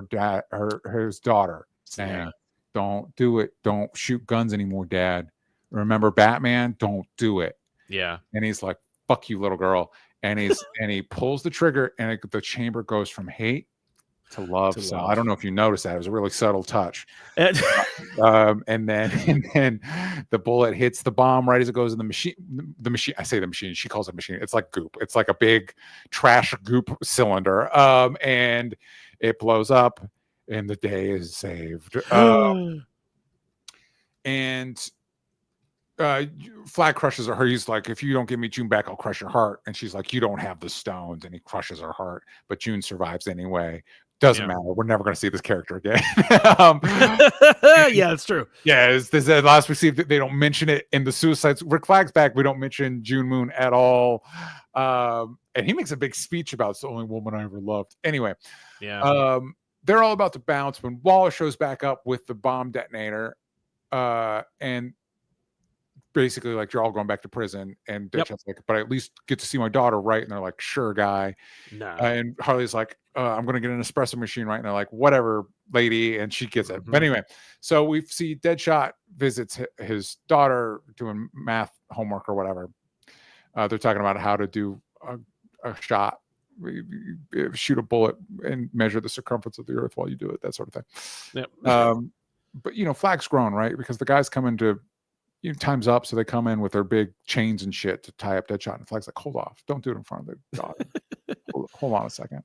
[SPEAKER 1] his daughter saying, "Don't do it. Don't shoot guns anymore, Dad. Remember Batman? Don't do it."
[SPEAKER 2] Yeah.
[SPEAKER 1] And he's like, "Fuck you, little girl." And he pulls the trigger, and the chamber goes from hate To love, Sal. I don't know if you noticed that. It was a really subtle touch.
[SPEAKER 2] And
[SPEAKER 1] then the bullet hits the bomb right as it goes in the machine. The machine. I say the machine. She calls it machine. It's like goop. It's like a big trash goop cylinder. And it blows up, and the day is saved. And Flag crushes her. He's like, if you don't give me June back, I'll crush your heart. And she's like, you don't have the stones. And he crushes her heart, but June survives anyway. Doesn't matter. We're never going to see this character again.
[SPEAKER 2] Yeah, it's true.
[SPEAKER 1] Yeah, this the last we see, they don't mention it in the Suicides. Rick Flag's back. We don't mention June Moon at all. And he makes a big speech about it's the only woman I ever loved. Anyway, they're all about to bounce when Waller shows back up with the bomb detonator. And basically, like, you're all going back to prison. And Deadshot's like, but I at least get to see my daughter, right? And they're like, sure, guy.
[SPEAKER 2] No.
[SPEAKER 1] And Harley's like, I'm going to get an espresso machine, right? And they're like, whatever, lady. And she gets it. But anyway, so we see Deadshot visits his daughter doing math homework or whatever. They're talking about how to do a shot, shoot a bullet and measure the circumference of the earth while you do it, that sort of thing. But, you know, Flag's grown, right? Because the guys come into, time's up. So they come in with their big chains and shit to tie up Deadshot. And Flag's like, hold off. Don't do it in front of the daughter. hold on a second.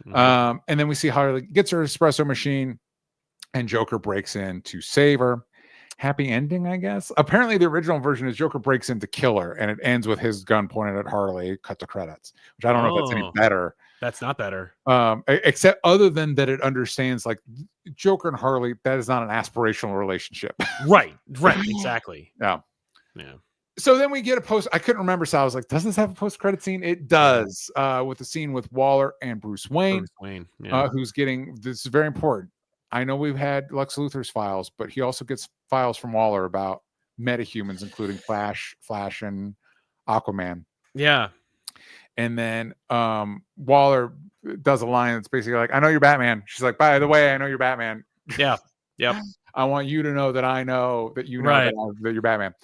[SPEAKER 1] And then we see Harley gets her espresso machine and Joker breaks in to save her. Happy ending, I guess. Apparently, the original version is Joker breaks in to kill her, and it ends with his gun pointed at Harley, cut to credits, which I don't know if that's any better.
[SPEAKER 2] That's not better.
[SPEAKER 1] Except other than that it understands, like, Joker and Harley, that is not an aspirational relationship.
[SPEAKER 2] Right, exactly.
[SPEAKER 1] Yeah. So then we get a post. I couldn't remember, so I was like, doesn't this have a post-credit scene? It does, with the scene with Waller and Bruce Wayne. Who's getting, this is very important. I know we've had Lex Luthor's files, but he also gets files from Waller about metahumans, including Flash, and Aquaman.
[SPEAKER 2] Yeah.
[SPEAKER 1] And then Waller does a line that's basically like, I know you're Batman. She's like, by the way, I know you're Batman.
[SPEAKER 2] Yeah. Yep.
[SPEAKER 1] I want you to know that I know that you know that you're Batman.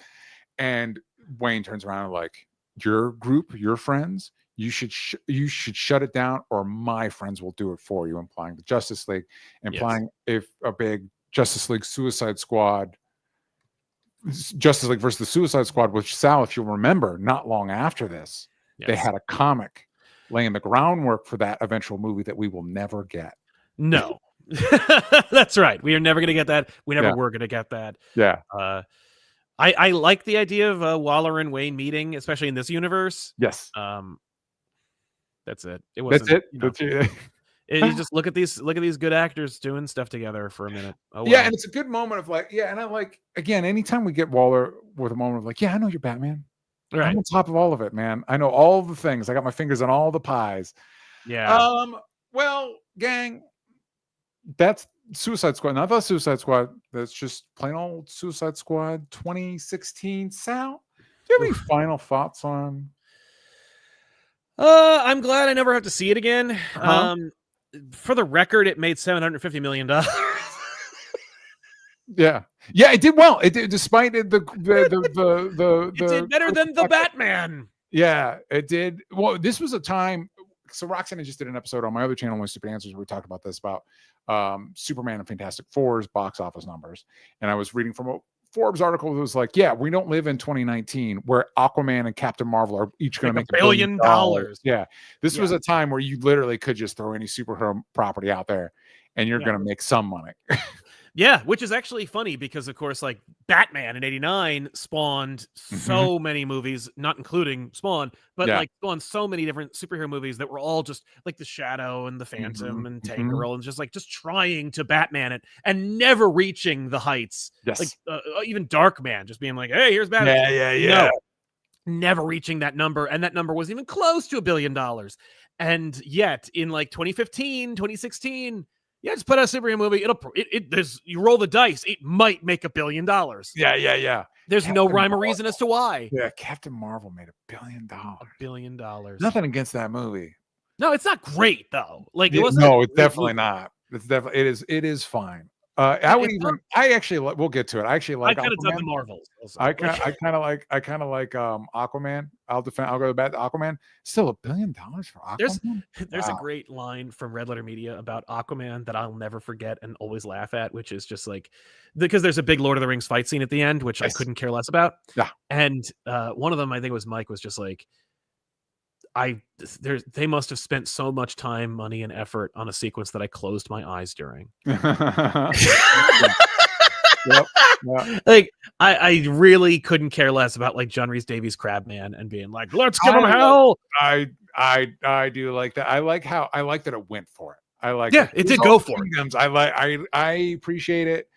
[SPEAKER 1] And Wayne turns around and like, your group, your friends, you should shut it down, or my friends will do it for you, implying the Justice League, implying if a big Justice League Suicide Squad, Justice League versus the Suicide Squad, which, Sal, if you'll remember, not long after this, they had a comic laying the groundwork for that eventual movie that we will never get.
[SPEAKER 2] No. That's right. We are never going to get that. We never were going to get that.
[SPEAKER 1] Yeah.
[SPEAKER 2] I like the idea of Waller and Wayne meeting, especially in this universe.
[SPEAKER 1] Yes.
[SPEAKER 2] That's it. It wasn't.
[SPEAKER 1] That's it.
[SPEAKER 2] You just look at these good actors doing stuff together for a minute. Oh,
[SPEAKER 1] yeah, and it's a good moment of like, and I like, again, anytime we get Waller with a moment of like, I know you're Batman. Right. I'm on top of all of it, man. I know all the things. I got my fingers on all the pies.
[SPEAKER 2] Yeah.
[SPEAKER 1] Well, gang, that's Suicide Squad. Not the Suicide Squad. That's just plain old Suicide Squad 2016. Sal, do you have any final thoughts on?
[SPEAKER 2] I'm glad I never have to see it again. For the record, it made $750 million.
[SPEAKER 1] Yeah, it did well. It did, despite it, it
[SPEAKER 2] did better than the Batman.
[SPEAKER 1] Yeah, it did. Well, this was a time. So Roxanne just did an episode on my other channel, Stupid Answers, where we talked about this, about Superman and Fantastic Four's box office numbers. And I was reading from a Forbes article that was like, we don't live in 2019 where Aquaman and Captain Marvel are each going to make $1 billion. Yeah. This was a time where you literally could just throw any superhero property out there and you're going to make some money.
[SPEAKER 2] Yeah, which is actually funny because, of course, like Batman in '89 spawned so many movies, not including Spawn, but like spawned so many different superhero movies that were all just like The Shadow and The Phantom and Tank Girl, and just trying to Batman it and never reaching the heights.
[SPEAKER 1] Yes.
[SPEAKER 2] Like even Darkman, just being like, hey, here's Batman.
[SPEAKER 1] Yeah.
[SPEAKER 2] No, never reaching that number. And that number wasn't even close to $1 billion. And yet in like 2015, 2016, just put out a superhero movie. You roll the dice. It might make $1 billion.
[SPEAKER 1] Yeah.
[SPEAKER 2] There's no rhyme or reason as to why.
[SPEAKER 1] Yeah, Captain Marvel made $1 billion.
[SPEAKER 2] $1 billion.
[SPEAKER 1] Nothing against that movie.
[SPEAKER 2] No, it's not great though. Like
[SPEAKER 1] it wasn't. No, it's definitely not. It's definitely it is fine. We'll get to it. I actually like
[SPEAKER 2] I kind of dug the
[SPEAKER 1] Aquaman.
[SPEAKER 2] Marvels. Also.
[SPEAKER 1] I kind of like Aquaman. I'll go to bat Aquaman. Still $1 billion for Aquaman.
[SPEAKER 2] There's a great line from Red Letter Media about Aquaman that I'll never forget and always laugh at, which is just like, because there's a big Lord of the Rings fight scene at the end, which I couldn't care less about.
[SPEAKER 1] Yeah.
[SPEAKER 2] And one of them, I think it was Mike, was just like, they must have spent so much time, money, and effort on a sequence that I closed my eyes during.
[SPEAKER 1] Yep.
[SPEAKER 2] Like I really couldn't care less about like John Rhys Davies Crabman and being like, let's give him hell.
[SPEAKER 1] I do like that. I like that it went for it. I like
[SPEAKER 2] it did go for it.
[SPEAKER 1] I appreciate it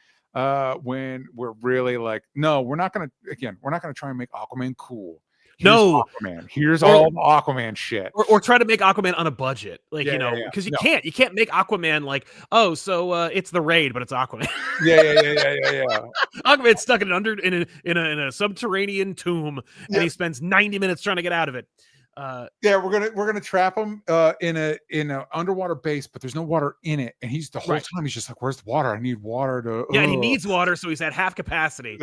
[SPEAKER 1] when we're really like, no, we're not gonna try and make Aquaman cool. Here's all the Aquaman shit,
[SPEAKER 2] or try to make Aquaman on a budget, like because you can't make Aquaman like, oh, so it's the Raid, but it's Aquaman.
[SPEAKER 1] yeah.
[SPEAKER 2] Aquaman's stuck in a subterranean tomb, and he spends 90 minutes trying to get out of it.
[SPEAKER 1] We're gonna trap him in an underwater base, but there's no water in it, and he's the whole time he's just like, "Where's the water? I need water to."
[SPEAKER 2] And he needs water, so he's at half capacity.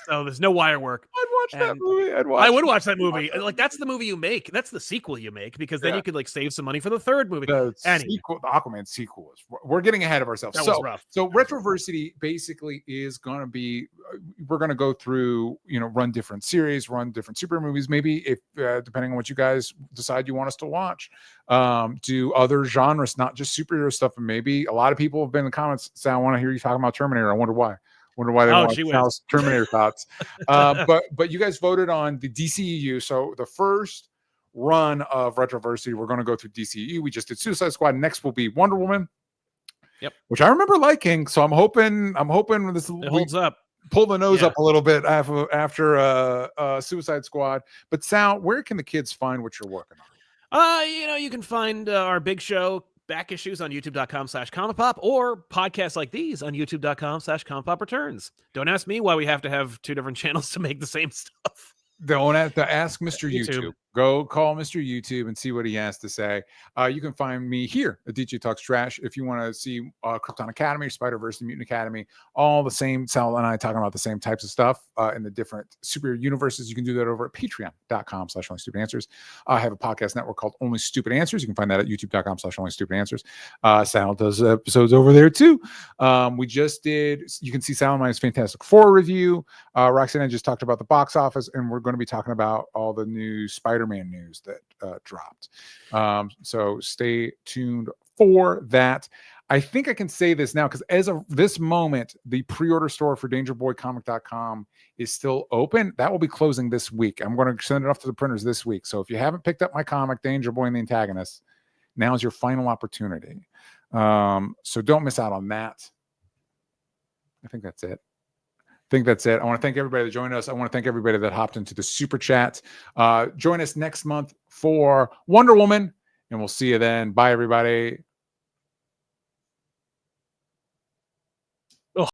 [SPEAKER 2] So there's no wire work.
[SPEAKER 1] I'd watch that movie.
[SPEAKER 2] I would watch that movie. Like that's the movie you make. That's the sequel you make, because then you could like save some money for the third movie.
[SPEAKER 1] The Aquaman sequel is. We're getting ahead of ourselves.
[SPEAKER 2] That was rough.
[SPEAKER 1] So Retroversity basically is going to be. We're going to go through, run different series, run different super movies. Maybe if depending on what you guys decide you want us to watch, do other genres, not just superhero stuff. And maybe a lot of people have been in the comments saying, I want to hear you talking about Terminator. I wonder why. They want Sal's Terminator thoughts. But you guys voted on the DCEU. So the first run of Retroversity, we're going to go through DCEU. We just did Suicide Squad. Next will be Wonder Woman.
[SPEAKER 2] Yep.
[SPEAKER 1] Which I remember liking. So I'm hoping this
[SPEAKER 2] holds up.
[SPEAKER 1] Pull the nose up a little bit after Suicide Squad. But Sal, where can the kids find what you're working on?
[SPEAKER 2] You can find our big show back issues on youtube.com/comicpop, or podcasts like these on youtube.com/comicpop returns. Don't ask me why we have to have two different channels to make the same stuff.
[SPEAKER 1] Don't have to ask Mr. YouTube. Go call Mr. YouTube and see what he has to say. You can find me here at DJ Talks Trash if you want to see Krypton Academy, Spider-Verse, and Mutant Academy, all the same. Sal and I talking about the same types of stuff in the different superhero universes. You can do that over at patreon.com/onlystupid-answers. I have a podcast network called Only Stupid Answers. You can find that at youtube.com/onlystupid-answers. Sal does episodes over there too. You can see Sal and I's Fantastic Four review. Roxanne and I just talked about the box office, and we're going to be talking about all the new Spider-Man news that dropped. So stay tuned for that. I think I can say this now because as of this moment, the pre-order store for dangerboycomic.com is still open. That will be closing this week. I'm going to send it off to the printers this week. So if you haven't picked up my comic, Danger Boy and the Antagonist, now is your final opportunity. So don't miss out on that. I think that's it. I want to thank everybody that joined us. I want to thank everybody that hopped into the super chat. Join us next month for Wonder Woman, and we'll see you then. Bye, everybody.